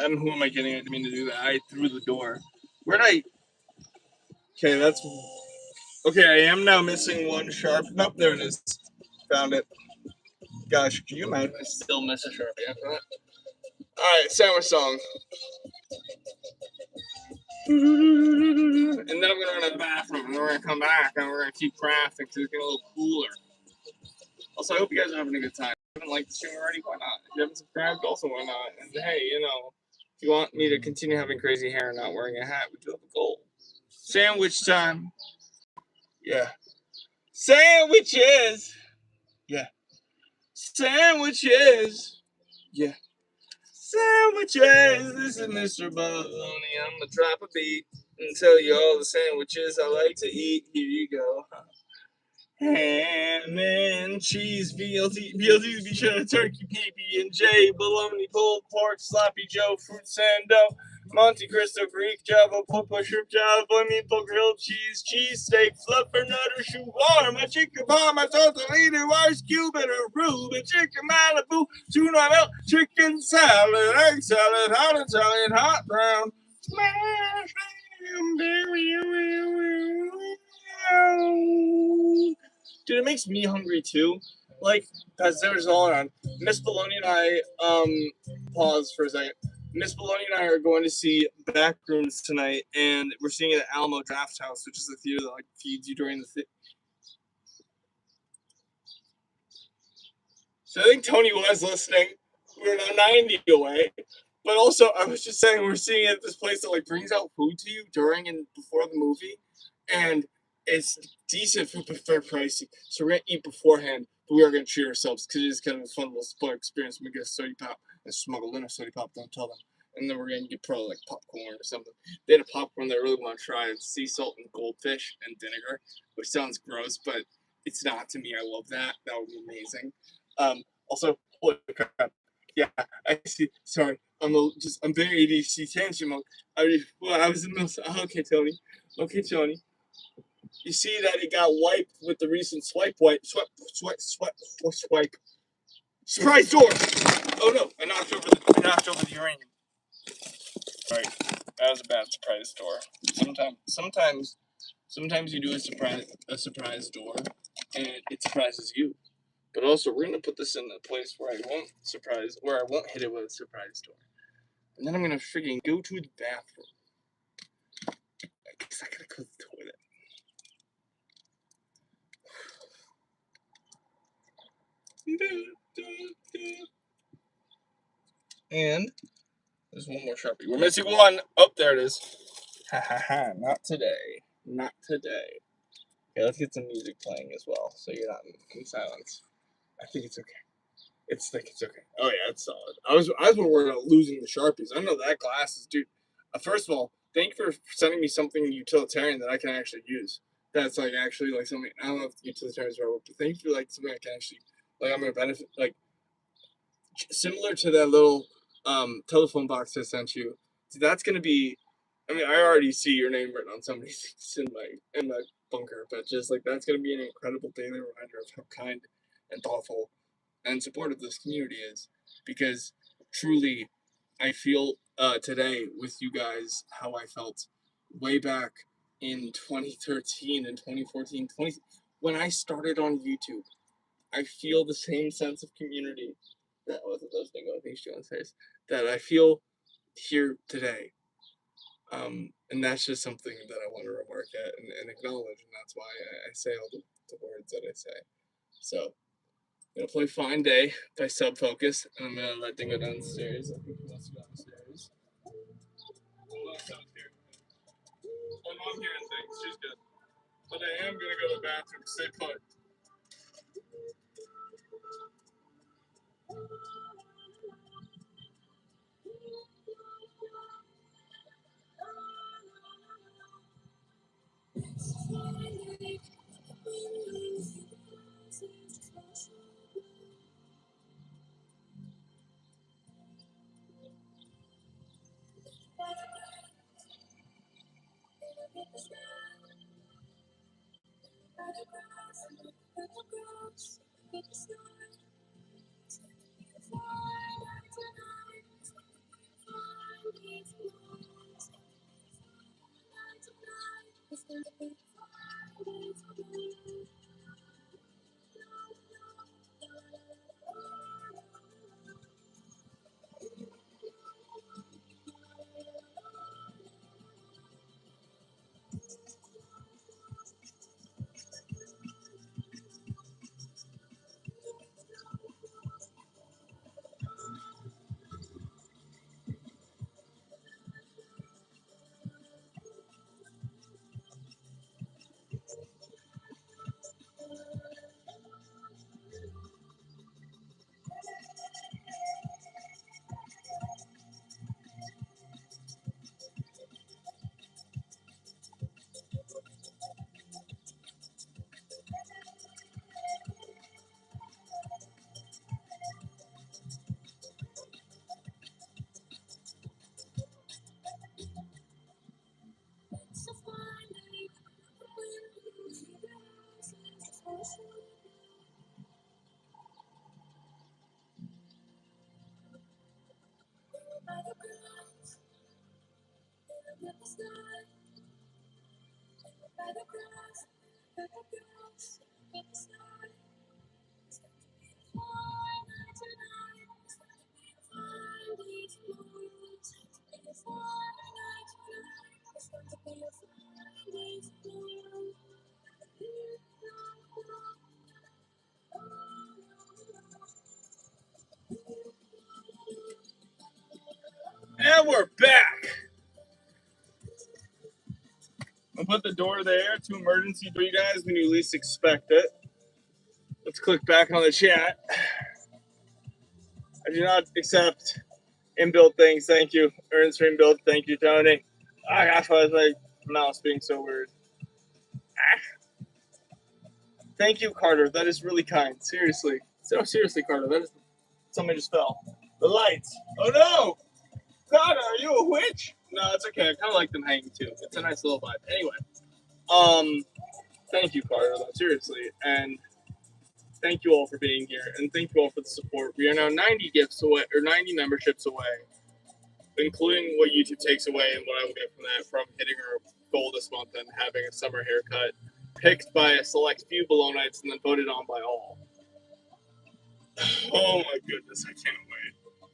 Who am I kidding? I didn't mean to do that. I threw the door. Where'd I? Okay, that's. Okay, I am now missing one sharp. Nope, there it is. Found it. Gosh, can you imagine? I still miss a Sharpie after that. Alright, sandwich song. And then I'm gonna run to the bathroom, and then we're gonna come back, and we're gonna keep crafting because it's getting a little cooler. Also, I hope you guys are having a good time. If you haven't liked the stream already, why not? If you haven't subscribed, also why not? And hey, if you want me to continue having crazy hair and not wearing a hat, we do have a goal. Sandwich time. Yeah. Sandwiches. Yeah. Sandwiches. Yeah. Sandwiches. This is Mr. Bologna. I'm gonna drop a beat and tell you all the sandwiches I like to eat. Here you go. Ham and cheese, BLT, beef cheddar, turkey, PB&J, bologna, pulled pork, sloppy Joe, fruit sando, Monte Cristo, Greek Java, Popo, shrimp Java, meatball, grilled cheese, cheesesteak, fluffernutter, shawarma, chicken parma, tortellini, rice cube, and a Reuben, chicken Malibu, tuna milk, chicken salad, egg salad, hot Italian, hot brown, smash, dude, it makes me hungry too. Like, as there's all around. Miss Bologna and I, pause for a second. Miss Bologna and I are going to see Backrooms tonight, and we're seeing it at Alamo Draft House, which is the theater that like feeds you during the. So I think Tony was listening. We're now 90 away. But also, I was just saying, we're seeing it at this place that like brings out food to you during and before the movie, and it's decent food but fair pricey. So we're gonna eat beforehand, but we are gonna treat ourselves because it is kind of a fun little spoiler experience. We get a soda pop and smuggle in a soda pop. Don't tell them. And then we're gonna get probably like popcorn or something. They had a popcorn that I really want to try. It's sea salt and goldfish and vinegar, which sounds gross, but it's not to me. I love that. That would be amazing. Also, holy crap. Yeah, I see. Sorry, I'm very ADHD tangent mode. I was in the middle. Okay, Tony. Okay, Tony. You see that it got wiped with the recent swipe. Surprise door! Oh no! I knocked over the uranium. Alright, that was a bad surprise door. Sometimes you do a surprise door, and it surprises you. But also, we're gonna put this in a place where I won't hit it with a surprise door. And then I'm gonna freaking go to the bathroom. Because I gotta go to the toilet. And there's one more Sharpie. We're missing one. Oh, there it is. Ha ha ha. Not today. Not today. Okay, let's get some music playing as well, so you're not in silence. I think it's okay. It's okay. Oh yeah, it's solid. I was worried about losing the Sharpies. I know that glasses, dude. First of all, thank you for sending me something utilitarian that I can actually use. That's like actually like something. I don't know if utilitarian is right, but thank you for like something I can actually like. I'm gonna benefit like similar to that little telephone box I sent you. So that's gonna be. I mean, I already see your name written on somebody's in my bunker, but just like that's gonna be an incredible daily reminder of how kind and thoughtful and supportive this community is, because truly I feel today with you guys how I felt way back in 2013 and 2014 when I started on YouTube. I feel the same sense of community that wasn't listening on these downstairs that I feel here today. And that's just something that I want to remark at and acknowledge, and that's why I say all the words that I say. So I'm gonna play Fine Day by Sub Focus, and I'm gonna let them go downstairs. I think he wants to go downstairs. My mom hearing things. She's good. But I am gonna go to the bathroom. Stay put. And we're back. I'll put the door there to emergency door, you guys, when you least expect it. Let's click back on the chat. I do not accept inbuilt things. Thank you. Earn stream build. Thank you, Tony. Ah, gosh, why is my mouse being so weird? Ah. Thank you, Carter. That is really kind. Seriously. So seriously, Carter. That is somebody just fell. The lights. Oh no! Carter, are you a witch? No, it's okay. I kind of like them hanging too. It's a nice little vibe. Anyway, thank you, Carter. Though, seriously, and thank you all for being here, and thank you all for the support. We are now 90 gifts away, or 90 memberships away, including what YouTube takes away and what I will get from that, from hitting our goal this month and having a summer haircut picked by a select few Bolognites and then voted on by all. Oh my goodness, I can't wait.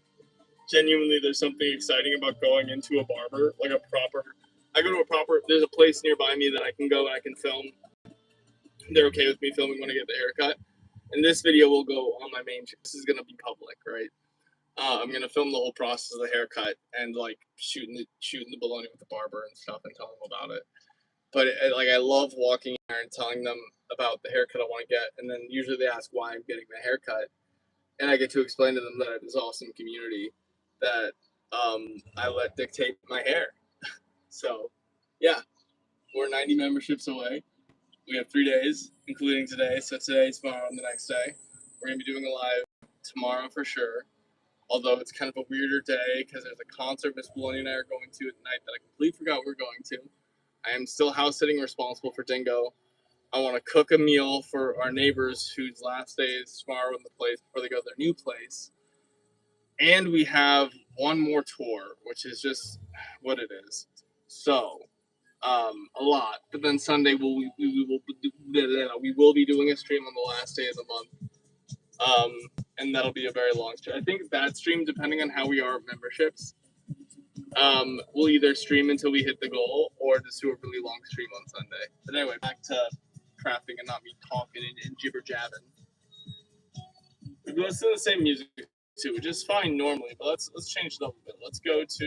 Genuinely, there's something exciting about going into a barber, like a proper. I go to a proper. There's a place nearby me that I can go and I can film. They're okay with me filming when I get the haircut. And this video will go on my main. This is gonna be public, right? I'm gonna film the whole process of the haircut and like shooting the bologna with the barber and stuff and telling them about it. But I love walking in there and telling them about the haircut I want to get, and then usually they ask why I'm getting the haircut, and I get to explain to them that I have this awesome community that I let dictate my hair. So, yeah, we're 90 memberships away. We have 3 days, including today. So today, tomorrow, and the next day. We're gonna be doing a live tomorrow for sure. Although it's kind of a weirder day because there's a concert Miss Bologna and I are going to at night that I completely forgot we're going to. I am still house sitting responsible for Dingo. I want to cook a meal for our neighbors whose last day is tomorrow in the place before they go to their new place. And we have one more tour, which is just what it is. So, a lot. But then Sunday we will be doing a stream on the last day of the month. And that'll be a very long stream. I think that stream, depending on how we are at memberships, we'll either stream until we hit the goal or just do a really long stream on Sunday. But anyway, back to crafting and not me talking and jibber jabbing. We listen to the same music too, which is fine normally, but let's change it up a bit. Let's go to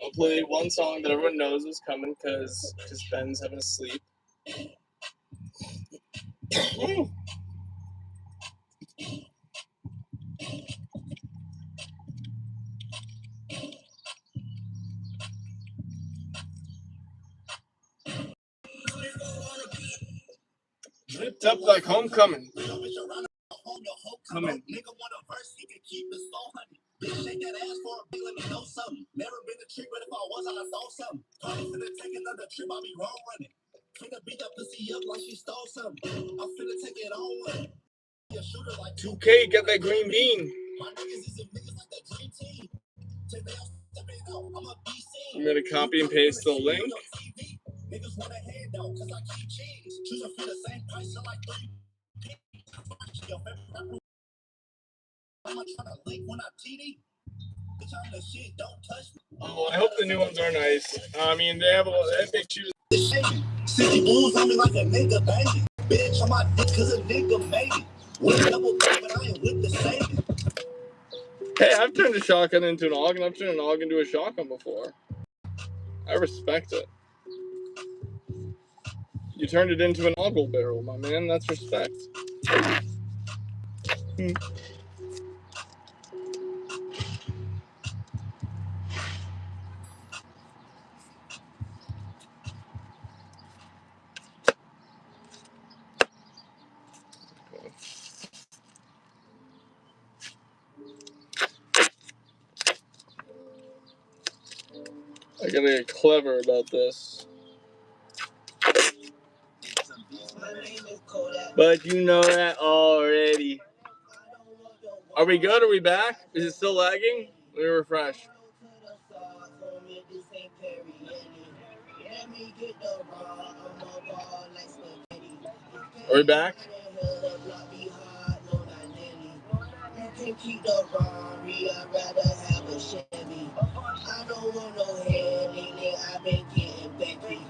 I'll play one song that everyone knows is coming because Ben's having a sleep. Dripped up like homecoming. Coming. Nigga want a verse, he can keep it so honey. Bitch, shake that ass for a bill, let me know something. Never been a trick, but if I was, I'd throw something. Party finna take another trip, I'll be road running. Finna beat that pussy up like she stole something. I'm finna take it on one. A shooter like 2K, get that green bean. my niggas is niggas like that dream team. Take me out, step it out, I'm a BC. I'm gonna copy and paste the link. Niggas want a handout, cause I keep cheese. Choosing for the same price, so like 3 I'm trying to link when I TD. Bitch, I'm the shit, don't touch me. Oh, I hope the new ones are nice. I mean, they have big shoes. City blues on me like a nigga baby. Bitch, on my dick cause a nigga made it. With a double back, but I ain't with the saving. Hey, I've turned a shotgun into an AUG, and I've turned an AUG into a shotgun before. I respect it. You turned it into an ogle barrel, my man. That's respect. I gotta get clever about this. But you know that already. Are we good? Are we back? Is it still lagging? Let me refresh. Are we back? Can keep the Rari, I'd rather have a Chevy. I don't want no head, lately I've been getting Becky.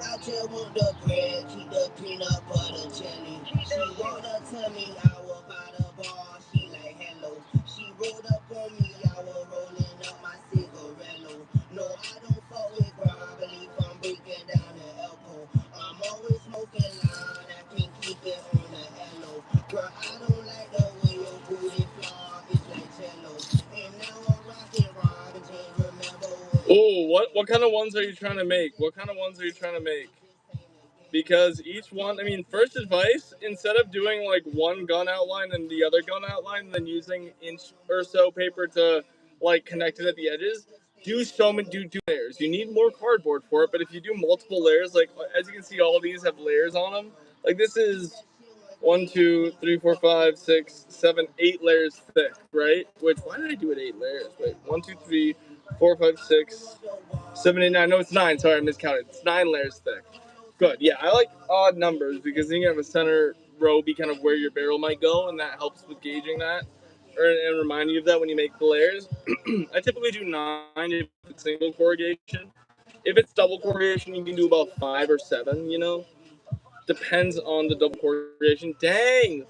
I just want the bread, keep the peanut butter jelly. She wanna tell me I was by the bar, she like hello. She rolled up on me, I was rolling up my cigarello. No, I don't fuck with grobbly, I'm breaking down the elbow. I'm always smoking loud, I can keep it on the hello. Girl, I don't like the way your booty flop, it's like jello. And now I'm rocking rock and can't remember what. Oh, what kind of ones are you trying to make? What kind of ones are you trying to make? Because each one, I mean, first advice, instead of doing like one gun outline and the other gun outline, and then using inch or so paper to like connect it at the edges, do two layers. You need more cardboard for it, but if you do multiple layers, like as you can see, all these have layers on them. Like this is 1, 2, 3, 4, 5, 6, 7, 8 layers thick, right? Which, why did I do it 8 layers? Wait, 1, 2, 3, 4, 5, 6, 7, 8, 9. No, it's 9. Sorry, I miscounted. It's 9 layers thick. Good. Yeah, I like odd numbers because then you have a center row be kind of where your barrel might go, and that helps with gauging that and remind you of that when you make the layers. I typically do 9 if it's single corrugation. If it's double corrugation, you can do about 5 or 7, you know? Depends on the double corrugation. Dang!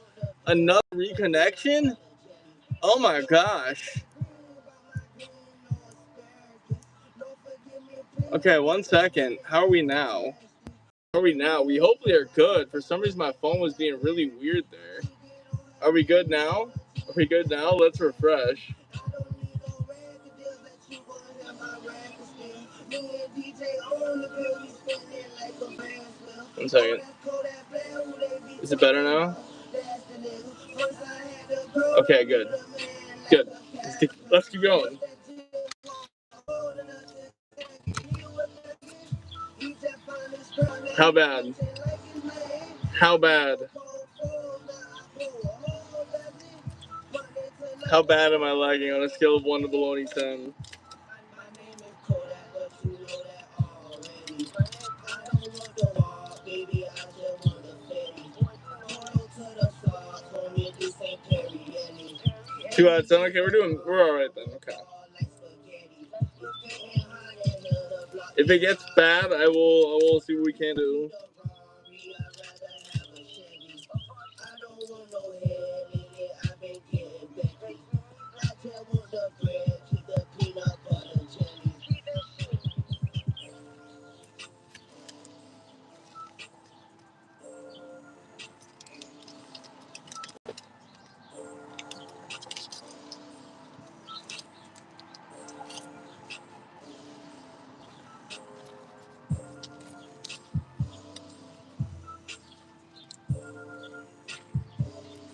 Another reconnection? Oh my gosh. Okay, 1 second. How are we now? We hopefully are good. For some reason, my phone was being really weird there. Are we good now? Let's refresh. 1 second. Is it better now? Okay, good. Let's keep going. How bad? How bad am I lagging on a scale of 1 to Bologna 10? Two out of 10. Okay, we're all right then. Okay. If it gets bad, I will see what we can do.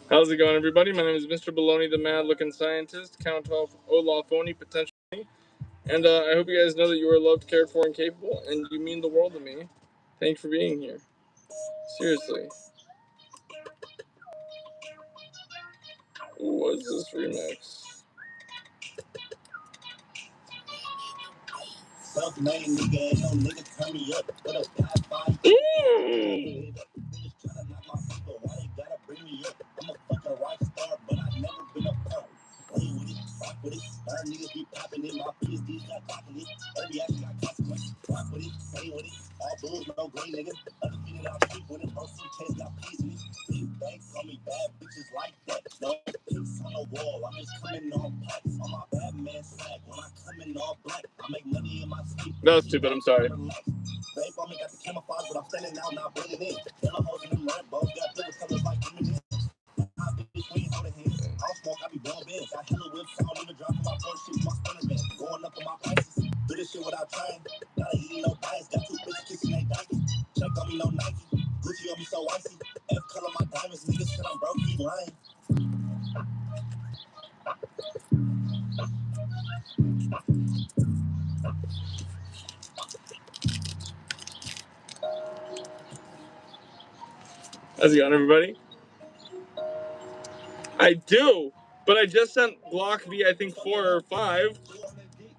How's it going, everybody? My name is Mr. Bologna, the mad-looking scientist, Count of Olafoni, potentially. And I hope you guys know that you are loved, cared for, and capable, and you mean the world to me. Thanks for being here. Seriously. What is this remix? Self-made nigga, ain't no nigga turn me up. What a five. Ooh. Why they gotta bring me up? I'm a fucking rock star, but I never been a pro. Play with it, rock with it. Burn niggas be popping in my PhDs, got clocking it. Every action got consequence. Rock with it, play with it. All bulls, no gray nigga. Undefeated, I'll keep with it. OC chase got peas in it. Big banks on me, bad bitches like that. No pics on the wall, I'm just coming on packs. On my Batman sack, when I come in all black, I make money in my sleep. That was stupid, I'm sorry. They for me got the camouflage, but I'm standing out now, blending in. Yellow hoes in them red bows, got different colors like M&M's. I be between holding hands. I'll smoke, I be blowing bands. Got hella whips, I don't even drop my phone shit, my stunner band. Going up on my prices. Do this shit without trying. Gotta eat no dice, got two bitches kissing they dice. Check on me, no Nike. Gucci on me so icy. F color my diamonds, niggas said I'm broke, keep lying. How's it going, everybody? I do, but I just sent Block V, I think 4 or 5,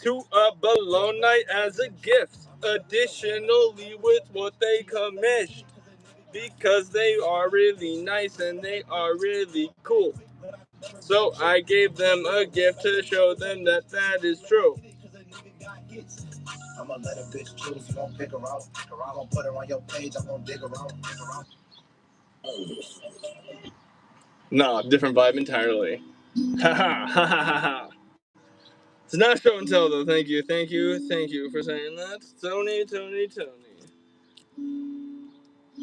to a Bologna as a gift. Additionally, with what they commissioned. Because they are really nice and they are really cool. So I gave them a gift to show them that that is true. I'm gonna let a bitch choose, you gon' pick her out. I'm gonna put her on your page, I'm gonna dig her out. Nah, different vibe entirely. Ha ha ha ha ha. It's not show and tell though. Thank you for saying that. Tony.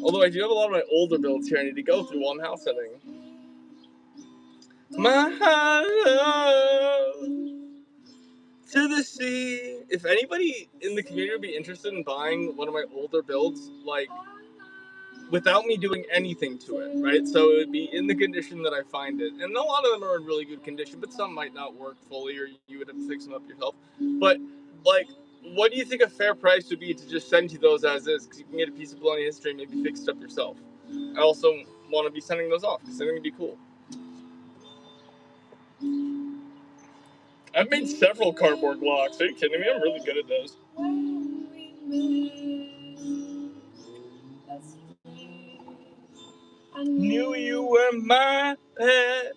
Although I do have a lot of my older builds here I need to go through while I'm house setting. My love to the sea. If anybody in the community would be interested in buying one of my older builds, like, without me doing anything to it, right? So it would be in the condition that I find it. And a lot of them are in really good condition, but some might not work fully, or you would have to fix them up yourself. But, like, what do you think a fair price would be to just send you those as is? Because you can get a piece of Bologna history and maybe fix it up yourself. I also want to be sending those off, because they're going to be cool. I've made several cardboard blocks. Are you kidding me? I'm really good at those. I knew you were my pet.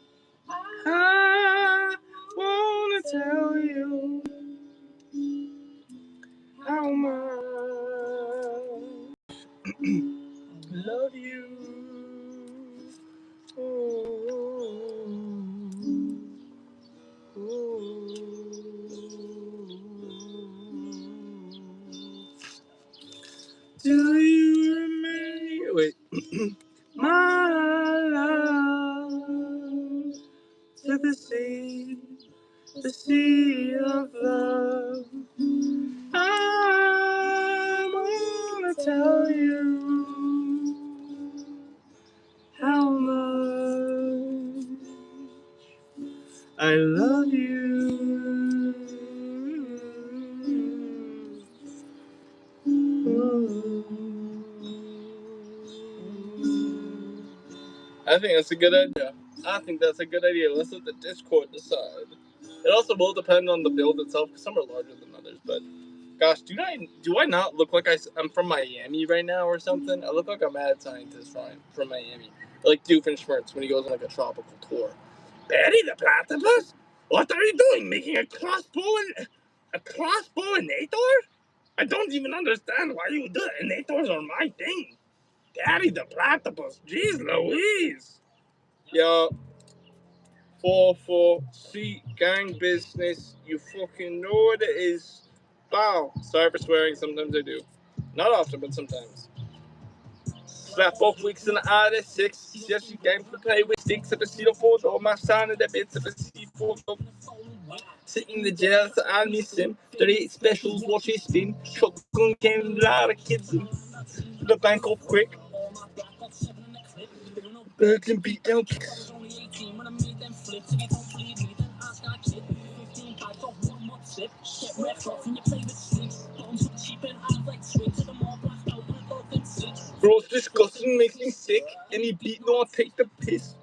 I wanna tell you how much love you. Do you remember? Wait. My love to the sea of love. I wanna tell you how much I love you. I think that's a good idea. Let's let the Discord decide. It also will depend on the build itself, because some are larger than others. But gosh, do I not look like I'm from Miami right now or something? I look like a mad scientist from Miami, like Doofenshmirtz when he goes on like a tropical tour. Betty the platypus, what are you doing? Making a crossbow-inator? I don't even understand why you do it. Inators are my thing. Daddy the platypus, jeez Louise. Yo, 4-4, gang business. You fucking know what it is. Bow. Sorry for swearing, sometimes I do. Not often, but sometimes. Slap both weeks in the eye, that's 6. Yes, you game to play with sticks of a C4, though my sign of the bits of a C4. Sitting in the jail, so I miss him. 38 specials, watch his spin. Shotgun came, a lot of kids in. The bank off quick. Birds and beat down kicks. 15 when I made them flips. If you don't believe me, then ask our kid. 15 bags of one more tip. Get wet off in your favourite sticks. Bombs look cheap and hard like twigs. So the more blacked out and I don't think six. Bro, it's disgusting, makes me sick. Any beat, no, I'll take the piss.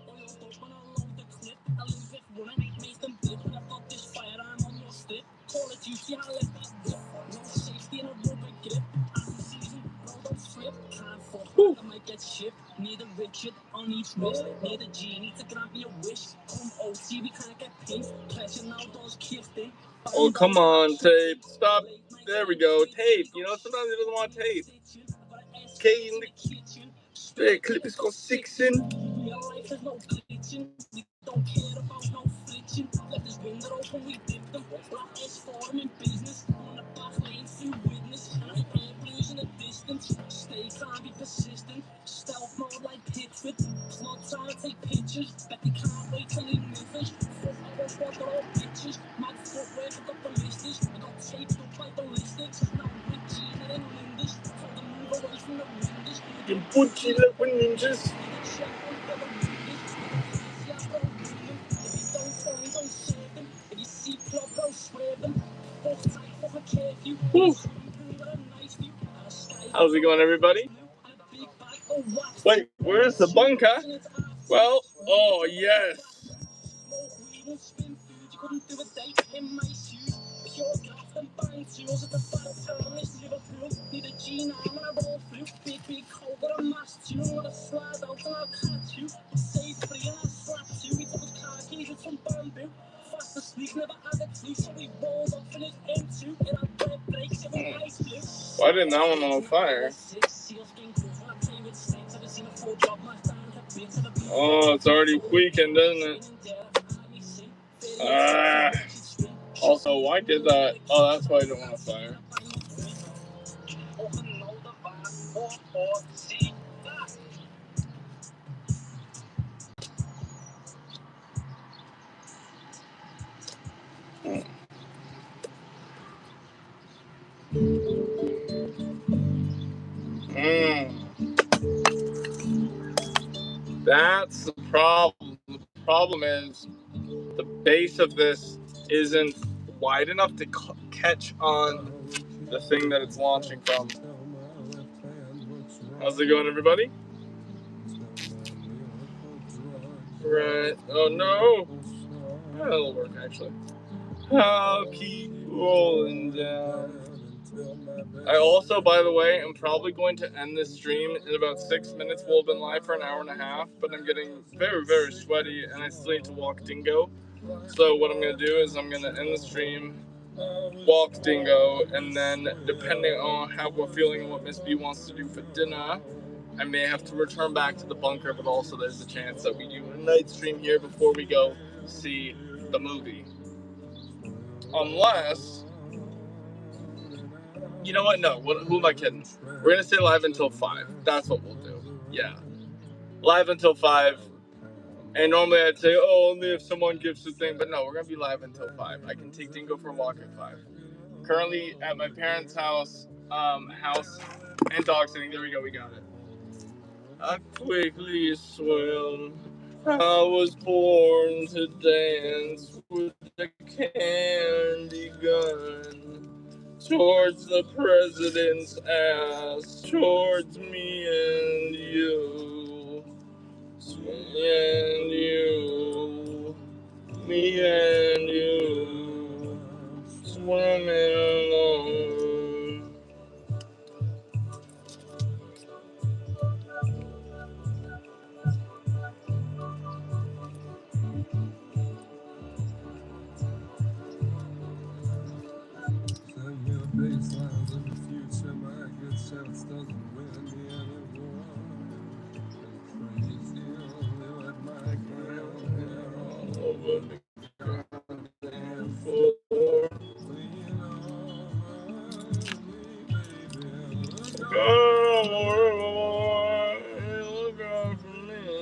Call of Duty, I let that rip. No safety and a rubber grip. As the season, no, don't slip. Can't fuck, I might get shipped. Need a Richard on each wrist. Need a genie to grant me a wish. Come OT, we can't get pissed. Pleasure now, those kicked in. Oh, come on, tape. Stop. There we go. Tape. You know, sometimes he doesn't want tape. Okay, in the kitchen. The clip is called Sixin. Real life, there's no glitching. We don't care about no flinching. Left this window open, we dip them. Black S4 in business. On the back lane, through witness. And I play blues in the distance. Stay calm, be persistent. Stealth mode like Pitford. Plot time, take pictures. Bet they can't wait till he niffers. Fuck, I don't want they're all bitches. Mad footwear, I got the listers. I got taped up like ballistics. Now I'm with Gina and Linders. Told them move away from the windows. You butchy little ninjas. Woo. How's it going, everybody? Wait, where's the bunker? Well, oh yes. Why didn't that one on fire? Oh, it's already weekend, isn't it? Also, why did that? Oh, that's why I don't want to fire. That's the problem. The problem is the base of this isn't wide enough to catch on the thing that it's launching from. How's it going, everybody? Right. Oh no. That'll work actually. I'll keep rolling down. I also, by the way, am probably going to end this stream in about 6 minutes. We'll have been live for an hour and a half, but I'm getting very, very sweaty, and I still need to walk Dingo. So what I'm going to do is I'm going to end the stream, walk Dingo, and then depending on how we're feeling and what Miss B wants to do for dinner, I may have to return back to the bunker, but also there's a chance that we do a night stream here before we go see the movie. Unless... You know what? No. Who am I kidding? We're going to stay live until 5. That's what we'll do. Yeah. Live until 5. And normally I'd say, oh, only if someone gives the thing. But no, we're going to be live until 5. I can take Dingo for a walk at 5. Currently at my parents' house and dog sitting. There we go. We got it. I quickly swim. I was born to dance with a candy gun. Towards the president's ass, towards me and you, and you, me and you, swimming alone. Baselines of the future, my good sense doesn't win me anymore. Crazy, only let my hair all over the goddamn floor. Lean on me, baby. Look out for me.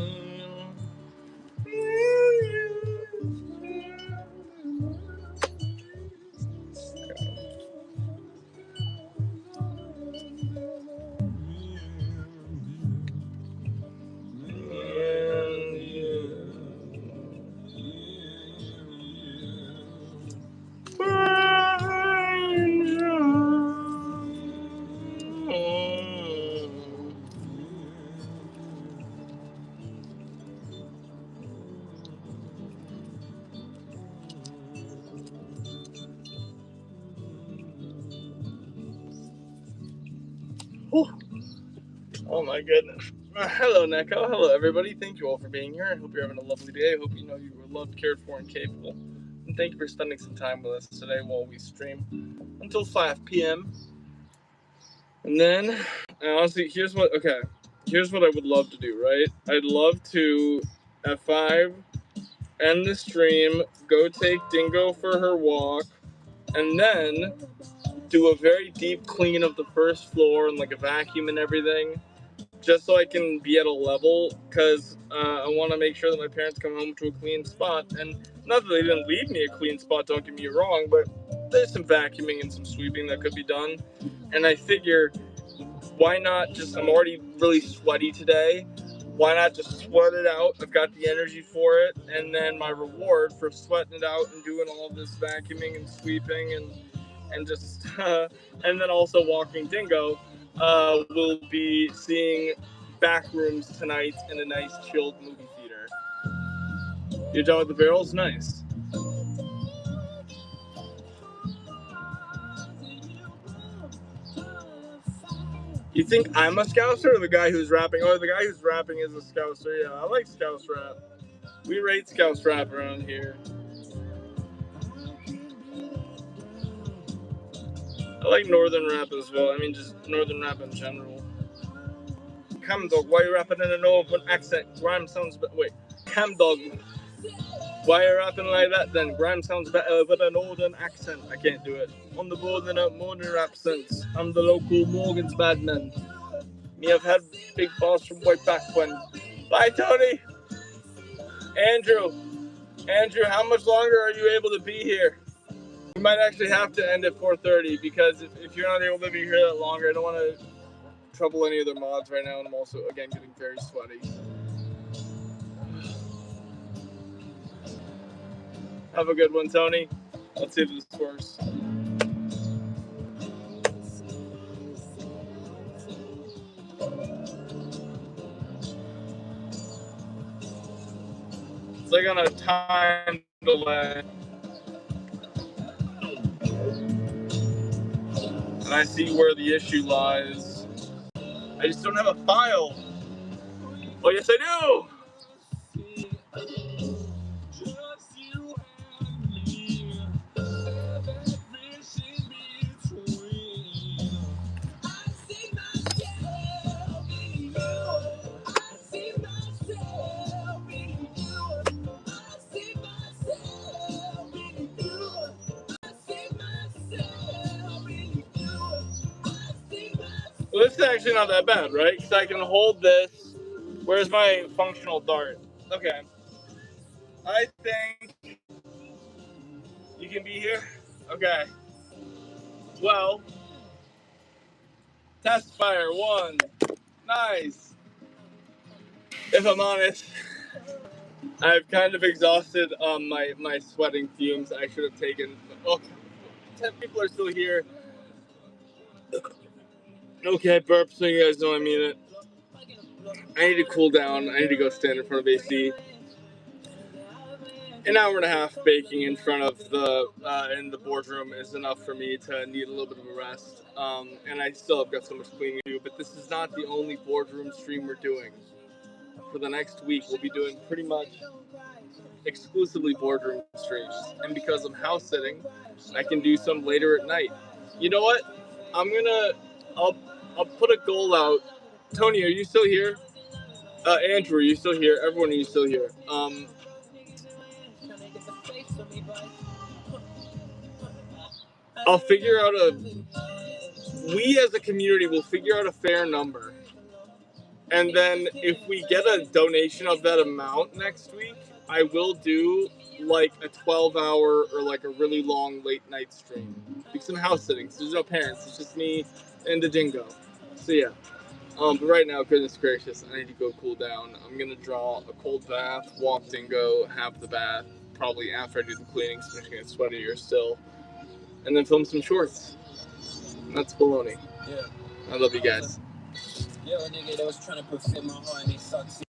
Oh my goodness. Hello, Neko. Hello, everybody. Thank you all for being here. I hope you're having a lovely day. I hope you know you were loved, cared for, and capable. And thank you for spending some time with us today while we stream until 5 p.m. And then, honestly, here's what I would love to do, right? I'd love to, at 5, end the stream, go take Dingo for her walk, and then do a very deep clean of the first floor and like a vacuum and everything, just so I can be at a level, because I want to make sure that my parents come home to a clean spot. And not that they didn't leave me a clean spot, don't get me wrong, but there's some vacuuming and some sweeping that could be done. And I figure, why not just, I'm already really sweaty today, why not just sweat it out? I've got the energy for it, and then my reward for sweating it out and doing all this vacuuming and sweeping and just and then also walking Dingo, will be seeing Backrooms tonight in a nice chilled movie theater. You're done with the barrels? Nice. You think I'm a Scouser or the guy who's rapping? Oh, the guy who's rapping is a Scouser. Yeah, I like Scouse rap. We rate Scouse rap around here. I like Northern rap as well. I mean, just Northern rap in general. Cam Dog, why are you rapping in a Northern accent? Grime sounds better. Wait, Cam Dog, why are you rapping like that then? Grime sounds better with a Northern accent. I can't do it. On the board in a Morning rap sense. I'm the local Morgan's badman. Me have had big balls from way back when. Bye, Tony. Andrew, how much longer are you able to be here? We might actually have to end at 4:30 because if you're not able to be here that longer, I don't want to trouble any other mods right now, and I'm also, again, getting very sweaty. Have a good one, Tony. Let's see if this works. It's like on a time delay. And I see where the issue lies. I just don't have a file. Oh, yes, I do! Well, this is actually not that bad, right? Because I can hold this. Where's my functional dart? Okay. I think you can be here. Okay. Well, test fire 1. Nice. If I'm honest, I've kind of exhausted my sweating fumes. I should have taken. Oh, 10 people are still here. Okay, burp, so you guys know I mean it. I need to cool down. I need to go stand in front of AC. An hour and a half baking in front of in the boardroom is enough for me to need a little bit of a rest. And I still have got so much cleaning to do, but this is not the only boardroom stream we're doing. For the next week, we'll be doing pretty much exclusively boardroom streams. And because I'm house sitting, I can do some later at night. You know what? I'll put a goal out. Tony, are you still here? Andrew, are you still here? Everyone, are you still here? I'll figure out we as a community will figure out a fair number. And then if we get a donation of that amount next week, I will do like a 12-hour or like a really long late night stream. Do some house sittings. There's no parents. It's just me and the Dingo. So yeah. But right now, goodness gracious, I need to go cool down. I'm going to draw a cold bath, walk Dingo, have the bath, probably after I do the cleaning, so I'm going to get sweatier still. And then film some shorts. That's baloney. Yeah. I love you guys. Yo, nigga, that was trying to perfect my heart and they sucks.